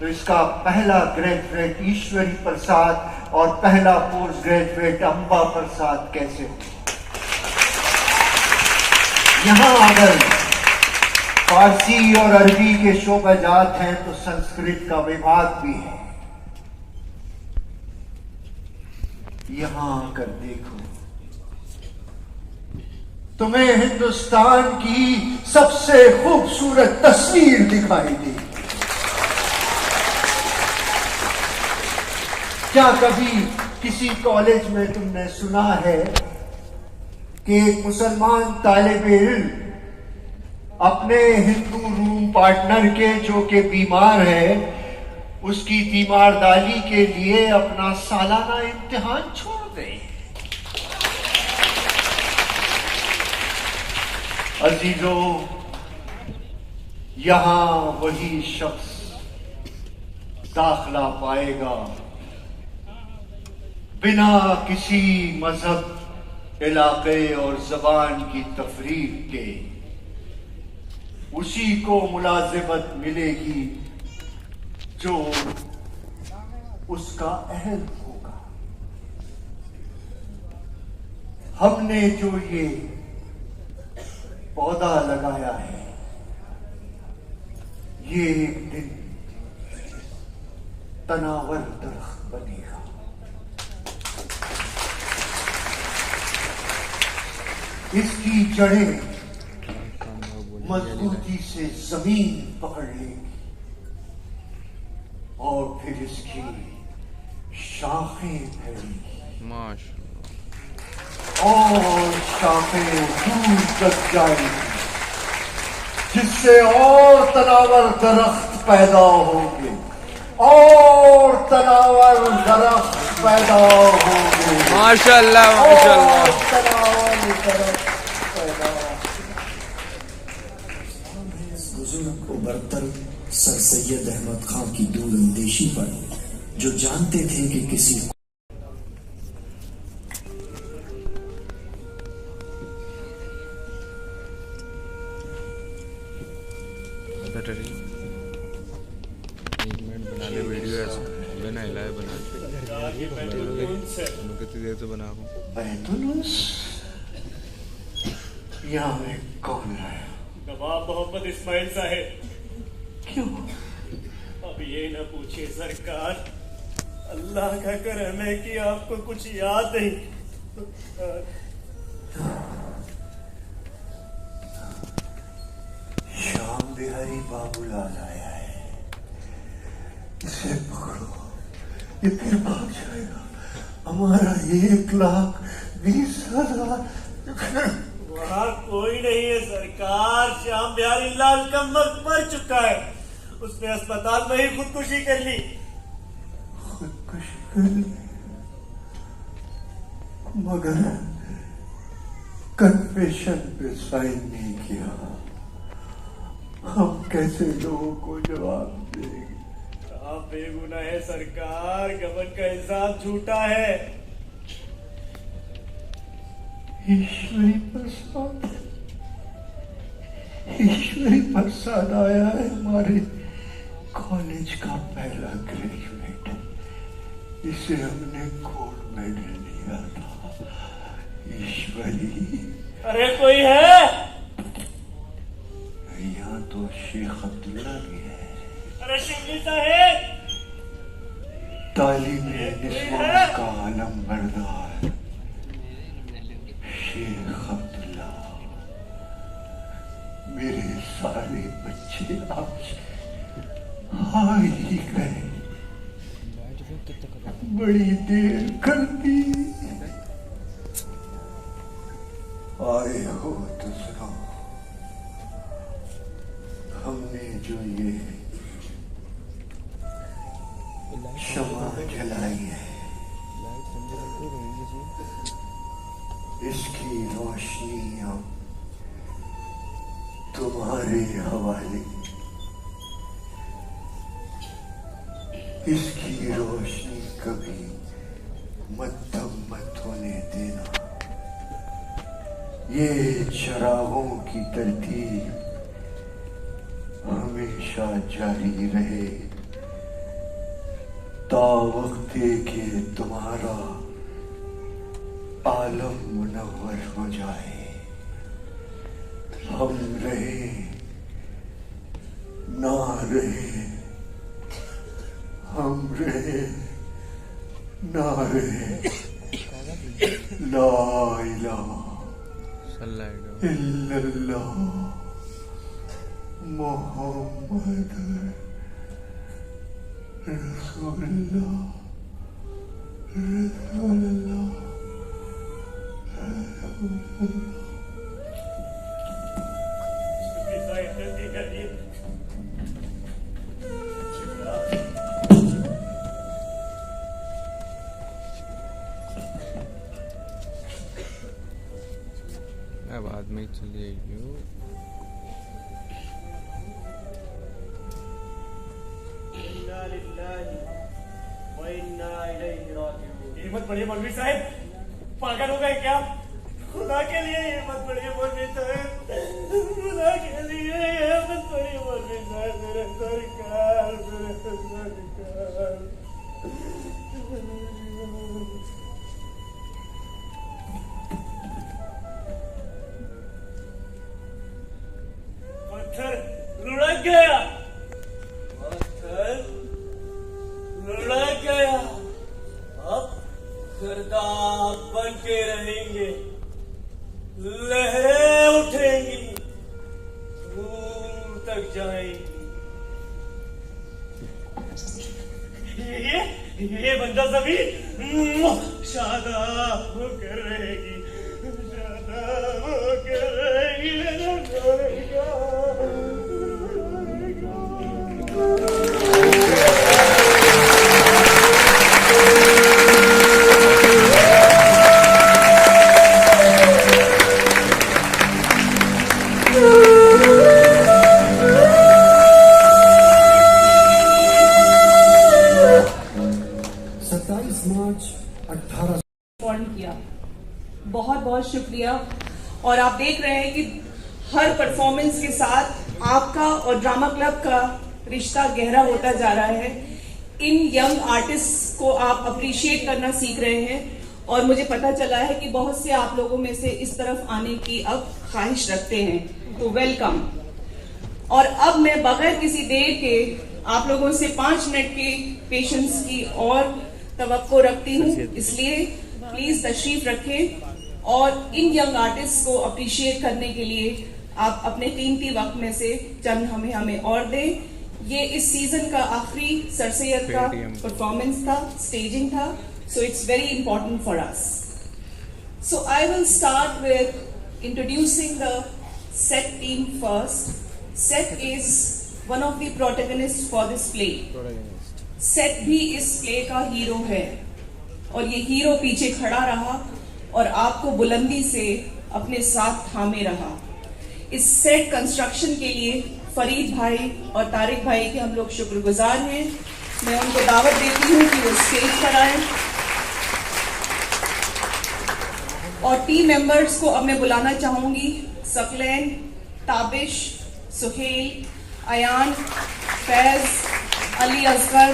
तो इसका पहला ग्रेजुएट ईश्वरी प्रसाद और पहला पोस्ट ग्रेजुएट अंबा प्रसाद कैसे हो? यहां अगर फारसी और अरबी के शोबाजात हैं तो संस्कृत का विभाग भी है। यहां आकर देखो, तुम्हें हिंदुस्तान की सबसे खूबसूरत तस्वीर दिखाई दी। क्या कभी किसी कॉलेज में तुमने सुना है कि एक मुसलमान तालिब इल्म अपने हिंदू रूम पार्टनर के जो कि बीमार है उसकी तीमारदारी के लिए अपना सालाना इम्तिहान छोड़ दें। अजीजों, यहां वही शख्स दाखला पाएगा बिना किसी मजहब, इलाके और जबान की तफरीक के। उसी को मुलाजिमत मिलेगी जो उसका अहल होगा। हमने जो ये पौधा लगाया है, ये एक दिन तनावर दरख्त बनेगा। इसकी जड़ें मजबूती से जमीन पकड़ लेगी और फिर इसकी शाखें फैलेंगी और शाखें दूर तक जाएंगी, जिससे और तनावर दरख्त पैदा होंगे और तनावर दरख्त पैदा होंगे।
माशाअल्लाह माशाअल्लाह।
तनावर दरख्त पैदा।
बुजुर्ग उबरतर सर सैयद अहमद खां की दूरअंदेशी पर, जो जानते थे कि किसी
बना ले वीडियो ऐसा बना हिलाए बना कितनी देर से बना
यहाँ में कौन है?
नवाब मोहम्मद इस्माइल साहब।
क्यों?
अब ये न पूछिए सरकार, अल्लाह का करम है कि आपको कुछ याद नहीं।
श्याम बिहारी बाबूलाल आया है, इसे पकड़ो, ये फिर भाग जाएगा। हमारा 1,20,000।
वहाँ कोई नहीं है सरकार, श्याम बिहारी लाल का मर्द मर चुका है, उसने अस्पताल में ही खुदकुशी कर ली।
खुदकुशी कर ली? मगर कन्फेशन पे साइन नहीं किया। हम कैसे लोगों को जवाब देंगे?
आप बेगुनाह है सरकार, गबन का इल्जाम झूठा है।
ईश्वरी प्रसाद आया है, हमारे कॉलेज का पहला ग्रेजुएट। इसे हमने गोल्ड मेडल दिया था। ईश्वरी।
अरे कोई है?
यहाँ तो शेख अब्दुल्ला भी है।
अरे शिवली साहेब।
तालीमे निस्वान का आलम बरदार शेख अब्दुल्ला। मेरे सारे बच्चे आज आ ही गए। बड़ी देर कर दी। आए हो तो सुनो, हमने जो ये क्षमा जलाई है, इसकी रोशनी अब तुम्हारे हवाले। इसकी रोशनी कभी मध्यम मत होने देना। ये चरागों की तरतीब हमेशा जारी रहे, तावक्ते के तुम्हारा आलम मुनव्वर हो जाए। हम रहे ना रहे, हम रहे ना रहे, ला इलाहा इल्लल्लाह मुहम्मद रसूलुल्लाह रसूलुल्लाह।
हिम्मत पड़िए मौलवी साहब, पागल हो गए क्या? खुदा के लिए हिम्मत पड़िए मौलवी साहब, खुदा के लिए हिम्मत पड़िए मौलवी साहब, मेरे सरकार, मेरे सरकार। पत्थर लुढ़क गया, पत्थर लुढ़क गया। अब गर्दाब बन के रहेंगे, लहरें उठेंगी, दूर तक जाएंगी। ये बंदा जमीन शादाब होकर रहेगी, शादाब होकर रहेगी।
बहुत बहुत शुक्रिया। और आप देख रहे हैं कि हर परफॉर्मेंस के साथ आपका और ड्रामा क्लब का रिश्ता गहरा होता जा रहा है। इन यंग आर्टिस्ट को आप अप्रिशिएट करना सीख रहे हैं और मुझे पता चला है कि बहुत से आप लोगों में से इस तरफ आने की अब ख्वाहिश रखते हैं, तो वेलकम। और अब मैं बगैर किसी देर के आप लोगों से 5 मिनट के पेशेंस की और तवक्को रखती हूँ, इसलिए प्लीज तशरीफ रखें और इन यंग आर्टिस्ट को अप्रिशिएट करने के लिए आप अपने कीमती वक्त में से चंद हमें और दें। ये इस सीजन का आखिरी सर सैयद का परफॉर्मेंस था, स्टेजिंग था, so it's very important for us. So I will start with introducing the set team first. Set is one of the protagonists for this play. Set भी इस प्ले का hero है और ये hero पीछे खड़ा रहा और आपको बुलंदी से अपने साथ थामे रहा। इस सेट कंस्ट्रक्शन के लिए फरीद भाई और तारिक भाई के हम लोग शुक्रगुजार हैं। मैं उनको दावत देती हूँ कि वो स्टेज पर आए और टीम मेंबर्स को अब मैं बुलाना चाहूंगी। सकलैन, ताबिश, सुहेल, अयान, फैज, अली असगर,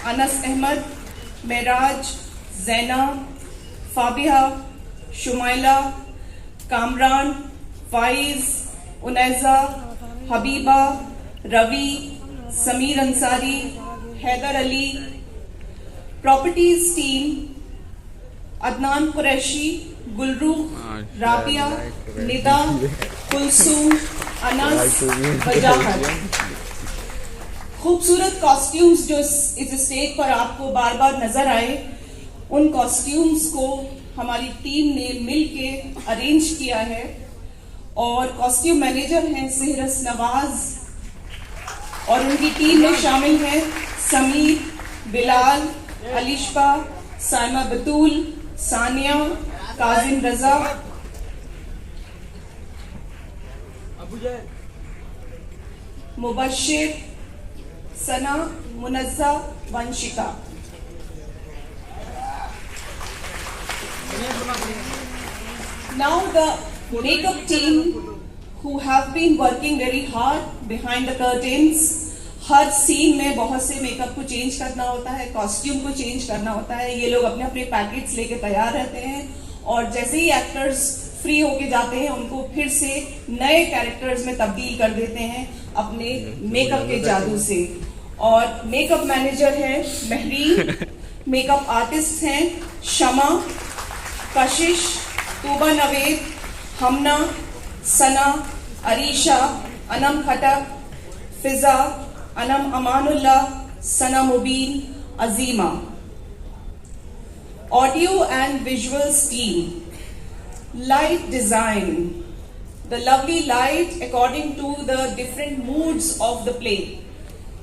अनस अहमद, मेराज, जैना, फाबिहा, शुमाइला, कामरान, फाइज, उनैजा, हबीबा, रवि, समीर अंसारी, हैदर अली। Properties team Adnan Qureshi, Gulrukh, Rabia, Nida, Kulsoom, Anas, Wajahat. खूबसूरत कॉस्ट्यूम्स जो इस स्टेज पर आपको बार बार नजर आए, उन कॉस्ट्यूम्स को हमारी टीम ने मिलके अरेंज किया है और कॉस्ट्यूम मैनेजर हैं सेहरस नवाज और उनकी टीम में शामिल हैं Sameer, Bilal, Alisha, Saima Batool, Sania, Kazim Raza, Mubashir, Sana, Munazza, Vanshika. Now the makeup team who have been working very hard behind the curtains. हर सीन में बहुत से मेकअप को चेंज करना होता है, कॉस्ट्यूम को चेंज करना होता है। ये लोग अपने अपने पैकेट्स लेके तैयार रहते हैं और जैसे ही एक्टर्स फ्री होके जाते हैं उनको फिर से नए कैरेक्टर्स में तब्दील कर देते हैं अपने मेकअप के जादू से। और मेकअप मैनेजर है महरीन, मेकअप आर्टिस्ट हैं Shama, Kashish, Tooba Naved, Hamna, Sana, Areesha, Anam Khattak, Fiza, Anam Amanullah, Sana Mubeen, Azima. Audio and visuals team, light design, the lovely light according to the different moods of the play.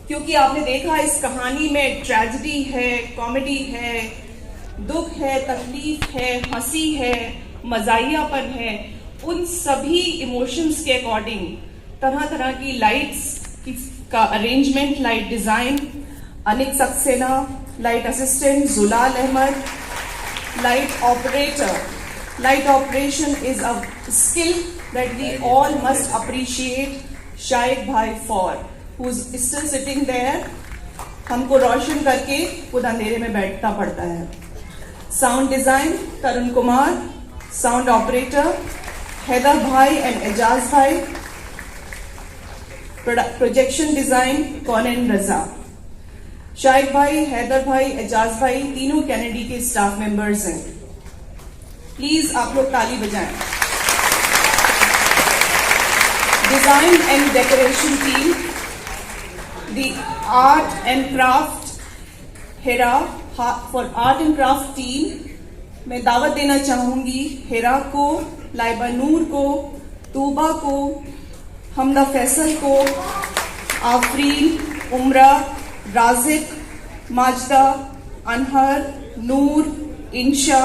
क्योंकि आपने देखा इस कहानी में ट्रेजेडी है, कॉमेडी है, दुख है, तकलीफ है, हंसी है, मजाहियापन है उन सभी इमोशंस के अकॉर्डिंग तरह तरह की लाइट्स का arrangement, light design, Anik Saxena light assistant, Julal Ahmad light operator. Light operation is a skill that we all must appreciate Shaikh Bhai for, who's still sitting there. हमको रोशन करके खुद अंधेरे में बैठना पड़ता है. Sound design तरुण कुमार, sound operator हैदर भाई and एजाज भाई, projection design कौनन रजा. शाइक भाई, हैदर भाई, एजाज भाई तीनों कैनेडी के स्टाफ मेंबर्स हैं. प्लीज आप लोग ताली बजाएं. Design and decoration team, the art and craft Hera. For art and craft team मैं दावत देना चाहूंगी हेरा को, लाइबा नूर को, तूबा को, हमदा फैसल को, आफरीन, उमरा, राजिक, माजदा, अनहर, नूर, इंशा,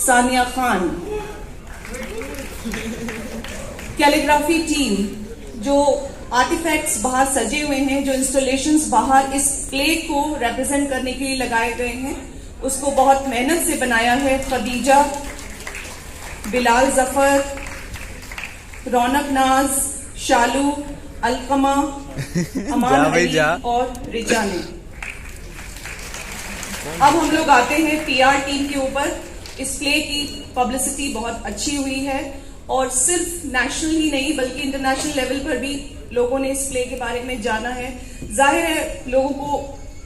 सानिया खान. कैलीग्राफी टीम, जो आर्टिफैक्ट्स बाहर सजे हुए हैं, जो इंस्टॉलेशंस बाहर इस प्ले को रिप्रेजेंट करने के लिए लगाए गए हैं, उसको बहुत मेहनत से बनाया है खदीजा, बिलाल जफर, रौनक नाज, शालू, अलकमा, अमान अली और रिजा ने. अब हम लोग आते हैं पीआर टीम के ऊपर. इस प्ले की पब्लिसिटी बहुत अच्छी हुई है और सिर्फ नेशनल ही नहीं बल्कि इंटरनेशनल लेवल पर भी लोगों ने इस प्ले के बारे में जाना है. जाहिर है लोगों को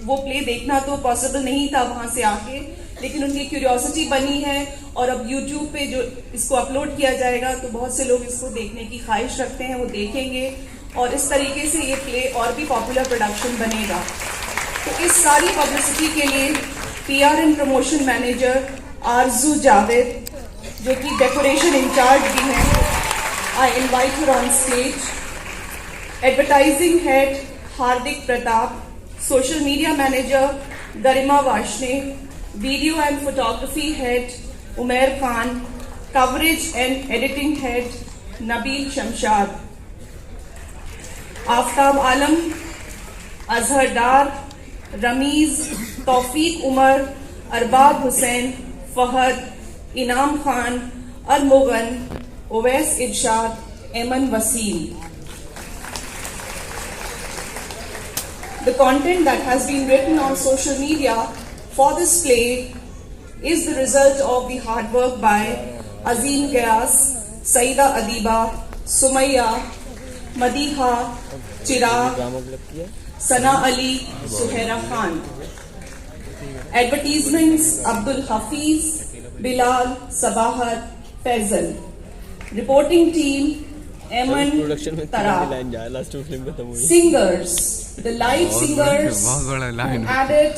वो प्ले देखना तो पॉसिबल नहीं था वहां से आके, लेकिन उनकी क्यूरियोसिटी बनी है और अब YouTube पे जो इसको अपलोड किया जाएगा तो बहुत से लोग इसको देखने की ख्वाहिश रखते हैं, वो देखेंगे और इस तरीके से ये प्ले और भी पॉपुलर प्रोडक्शन बनेगा. तो इस सारी पब्लिसिटी के लिए PR एंड प्रमोशन मैनेजर आरजू जावेद, जो कि डेकोरेशन इंचार्ज भी हैं, I invite her on stage. Advertising head Hardik Pratap, social media manager Garima Washne, video and photography head Umer Khan, coverage and editing head Nabeel Shamshad, Aftab Alam, Azhar Dar, Rameez, Taufeeq Umar, Arbab Hussain, Fahad, Inam Khan, अरमोगन, Owais इरशाद, एमन Wasim. The content that has been written on social media for this play is the result of the hard work by Azim Gayas, Saida Adiba, Sumaya, Madiha, Chirag, Sana Ali, Suhaira Khan. Advertisements Abdul Hafiz, Bilal, Sabahat, Faisal. Reporting team Eman Tarab. Singers, the live singers who added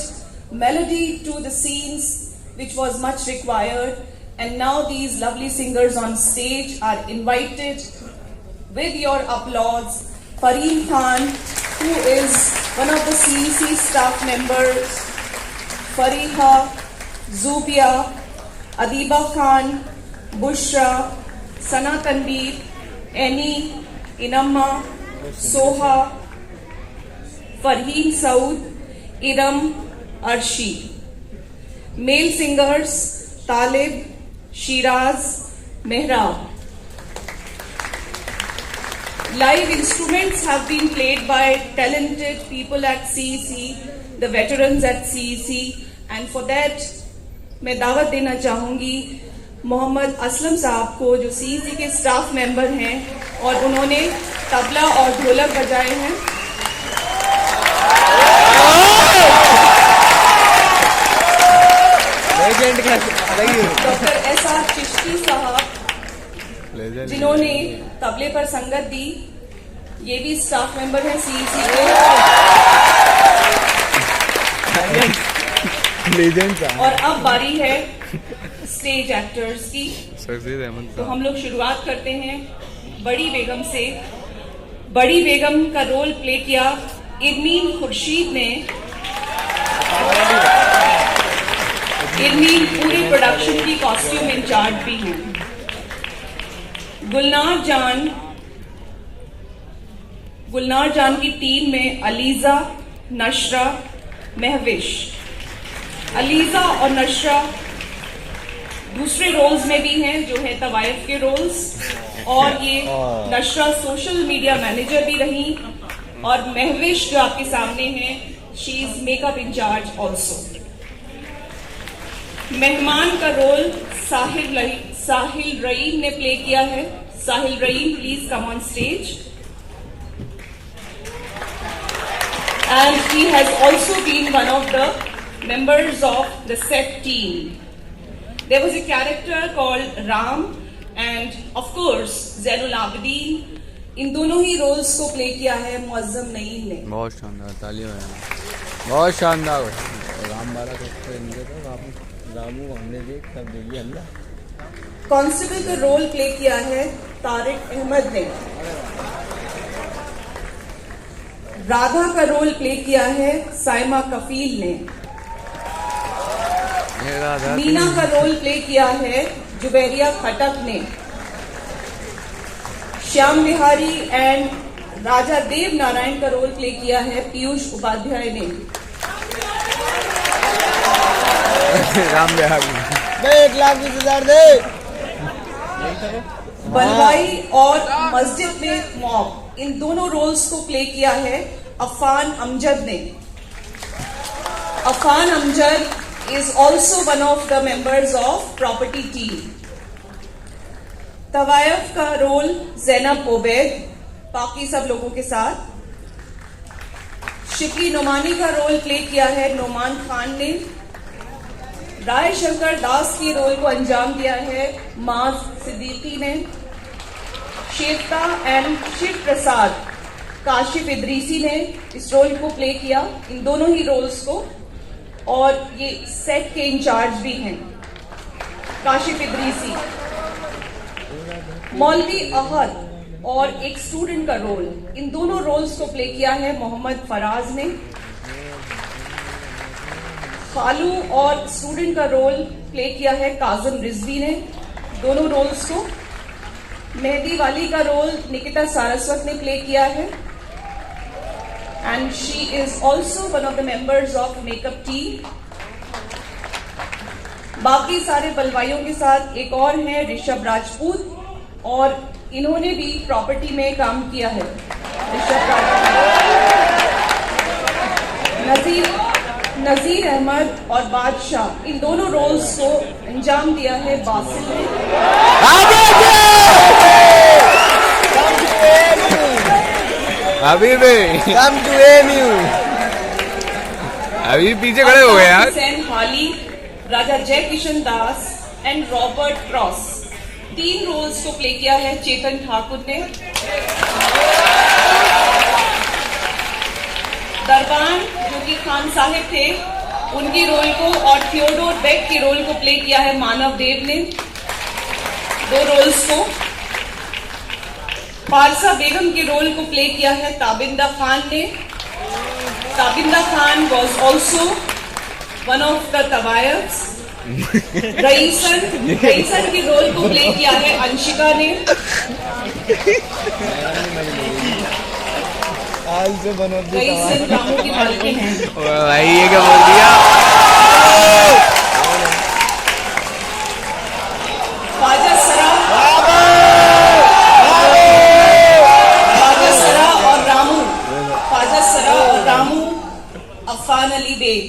melody to the scenes which was much required, and now these lovely singers on stage are invited with your applause. Fareem Khan, who is one of the CEC staff members, Fariha, Zubia, Adiba Khan, Bushra, Sana Tanveer, Annie, Inamma, Soha, Farheen Saud, Idam, Arshi. Male singers Talib, Shiraz, Mehrab. Live instruments have been played by talented people at CEC, the veterans at CEC, and for that मैं दावत देना चाहूंगी मोहम्मद असलम साहब को, जो CEC के staff member हैं और उन्होंने तबला और ढोलक बजाए हैं. डॉक्टर SR चिश्ती साहब, जिन्होंने तबले पर संगत दी, ये भी स्टाफ मेंबर हैं CEC के. और अब बारी है स्टेज एक्टर्स की. तो हम लोग शुरुआत करते हैं बड़ी बेगम से. बड़ी बेगम का रोल प्ले किया इरमीन खुर्शीद ने. इरमीन पूरी प्रोडक्शन की कॉस्ट्यूम इंचार्ज भी हैं. गुलनार जान की टीम में अलीजा, नशरा, महविश। अलीजा और नशरा दूसरे रोल्स में भी हैं जो है तवायफ के रोल्स, और ये नशरा सोशल मीडिया मैनेजर भी रही, और महविश जो आपके सामने है she is makeup in charge also. मेहमान का रोल साहिल रईम ने प्ले किया है। Sahil Raeem, please come on stage. And he has also been one of the members of the set team. There was a character called Ram and of course Zainul Abidin. इन दोनों ही roles को play किया है मुअज्जम नईम ने।
बहुत शानदार, तालियां बजाना, बहुत शानदार। राम बाला रामू हमने देख सब देखिए अल्लाह।
कांस्टेबल का रोल प्ले किया है तारिक अहमद ने। राधा का रोल प्ले किया है साइमा कफील ने। मीना का रोल प्ले किया है जुबैरिया खटक ने। श्याम बिहारी एंड राजा देव नारायण का रोल प्ले किया है पीयूष उपाध्याय ने।
राम बिहारी 1,20,000 दे।
बलवाई और मस्जिद में मॉब, इन दोनों रोल्स को प्ले किया है अफान अमजद ने। Afan Amjad is also one of the members of property team. तवायफ का रोल जैनब ओबैद, बाकी सब लोगों के साथ। शिकली नुमानी का रोल प्ले किया है नोमान खान ने। राय शंकर दास की रोल को अंजाम दिया है माज सिद्दीकी ने। शेखता एंड शिव प्रसाद काशिफ इदरीसी ने इस रोल को प्ले किया, इन दोनों ही रोल्स को, और ये सेट के इंचार्ज भी हैं काशिफ इदरीसी। मौलवी अहद और एक स्टूडेंट का रोल, इन दोनों रोल्स को प्ले किया है मोहम्मद फराज ने। फालू और स्टूडेंट का रोल प्ले किया है काजिम रिजवी ने, दोनों रोल्स को। मेहदी वाली का रोल निकिता सारस्वत ने प्ले किया है and she is also one of the members of makeup team. बाकी सारे बलवाइयों के साथ एक और है ऋषभ राजपूत, और इन्होंने भी प्रॉपर्टी में काम किया है। ऋषभ राजपूत, नजीर अहमद और बादशाह, इन दोनों रोल्स को अंजाम दिया है बासिल ने।
अभी पीछे खड़े हो गए यार।
हुसैन हाली, राजा जय किशन दास एंड रॉबर्ट क्रॉस, 3 रोल्स को प्ले किया है चेतन ठाकुर ने। दरबान जो कि खान साहिब थे, उनकी रोल को, और थियोडोर बेग की रोल को प्ले किया है मानव देव ने, 2 रोल्स को। पारसा बेगम की रोल को प्ले किया है ताबिंदा खान ने। Tabinda Khan was also one of the तवायफ्स। रईसन की रोल को प्ले किया है अंशिका ने। रईसन रामू की मालकिन है।
भाई ये क्या बोल दिया?
ख्वाजा सरा और रामू, अफान अली बेग,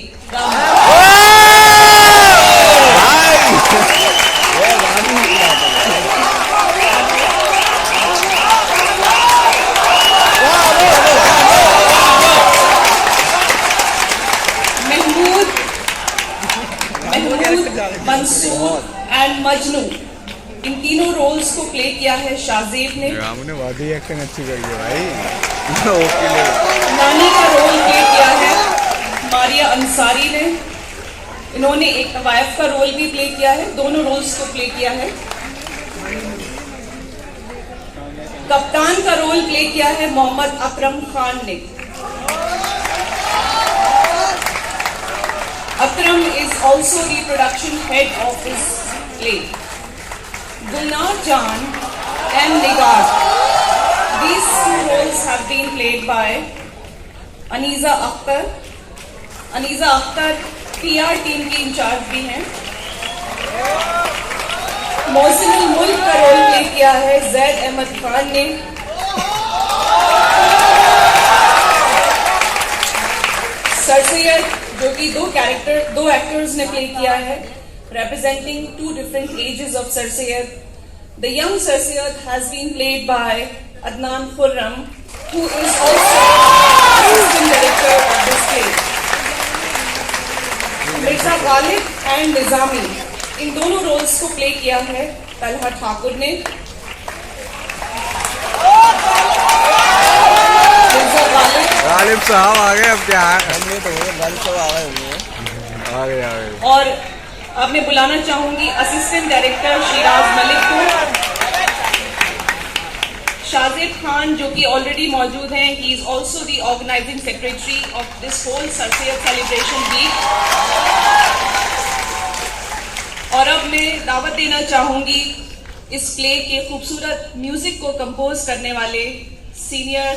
मंसूर एंड मजनू, इन तीनों रोल्स को प्ले किया है शाहजेब ने।
रामू ने वादी एक्टिंग अच्छी करी है भाई।
नानी का रोल प्ले किया है मारिया अंसारी ने। इन्होंने एक तवायफ का रोल भी प्ले किया है, दोनों रोल्स को प्ले किया है। कप्तान का रोल प्ले किया है मोहम्मद अकरम खान ने। Akram is also the production head of this play. Gulnar Jan and Nigar. These two roles have been played by Aniza Akhtar. Aniza Akhtar PR team की इंचार्ज भी हैं। मोहसिनुल मुल्क का रोल प्ले किया है जैद अहमद खान ने। सर सैयद जो कि दो एक्टर्स ने प्ले किया है, representing two different ages of Sir Syed. The young Sir Syed has been played by Adnan Khurram, who is also assistant director of this play. Mirza Ghalib and Nizami, इन दोनों रोल्स को प्ले किया है तलहा ठाकुर ने। मिर्जा
गालिब साहब आ गए, अब क्या हमने तो गालिब साहब आ गए आ गए।
और अब मैं बुलाना चाहूंगी असिस्टेंट डायरेक्टर शिराज मलिक को। शाजिद खान जो कि ऑलरेडी मौजूद हैं, he is also the organising secretary of this whole sir Syed celebration week. और अब मैं दावत देना चाहूंगी इस प्ले के खूबसूरत म्यूजिक को कंपोज करने वाले senior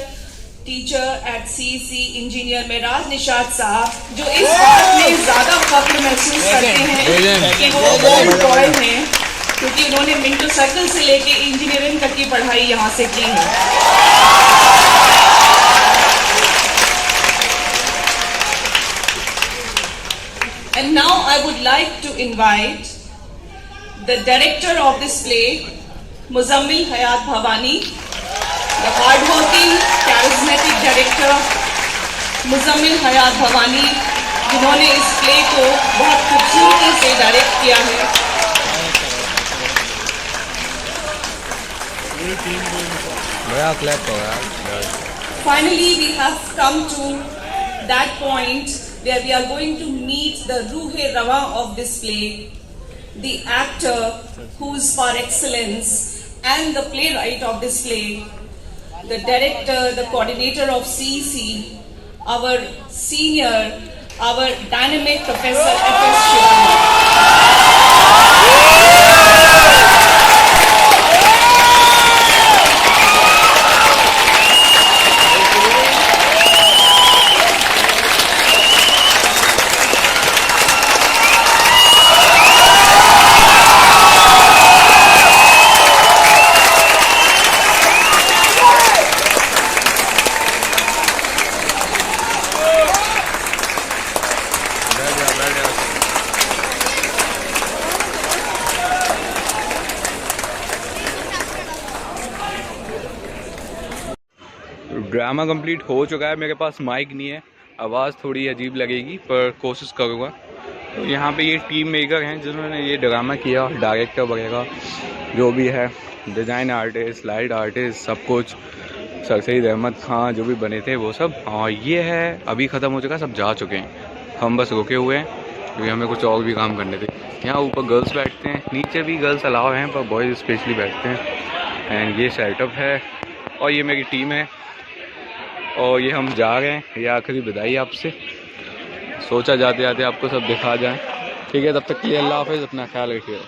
teacher at CEC engineer Meraj Nishat साहब, जो इस बात में ज्यादा फख्र महसूस करते हैं कि वो गोल्ड बॉय हैं, क्योंकि उन्होंने मिंटो सर्कल से लेके इंजीनियरिंग तक की पढ़ाई यहाँ से की है। And now I would like to invite the director of this play, Muzammil Hayat Bhavani, the hardworking, charismatic director Muzammil Hayat Bhavani, जिन्होंने इस प्ले को बहुत खूबसूरती से डायरेक्ट किया है। Finally, we have come to that point where we are going to meet the Ruhe Rawa of this play, the actor who's par excellence and the playwright of this play, the director, the coordinator of CEC, our senior, our dynamic Professor F.S. Shivani.
Drama complete हो चुका है। मेरे पास mic नहीं है, आवाज़ थोड़ी अजीब लगेगी पर कोशिश करूँगा। तो यहाँ पे ये टीम मेकर हैं जिन्होंने ये ड्रामा किया, डायरेक्टर वगैरह जो भी है, डिज़ाइन आर्टिस्ट, लाइट आर्टिस्ट, सब कुछ, सर सैयद अहमद खान जो भी बने थे वो सब। और ये है अभी ख़त्म हो चुका, सब जा चुके हैं, हम बस रुके हुए हैं क्योंकि हमें कुछ और भी काम करने थे। यहाँ ऊपर गर्ल्स बैठते हैं, नीचे भी गर्ल्स अलाव हैं पर बॉयज़ स्पेशली बैठते हैं। एंड ये सेटअप है और ये मेरी टीम है और ये हम जा रहे हैं। ये आखिरी विदाई आपसे, सोचा जाते जाते आपको सब दिखा जाए। ठीक है, तब तक के लिए अल्लाह हाफ़िज़, अपना ख्याल रखिएगा।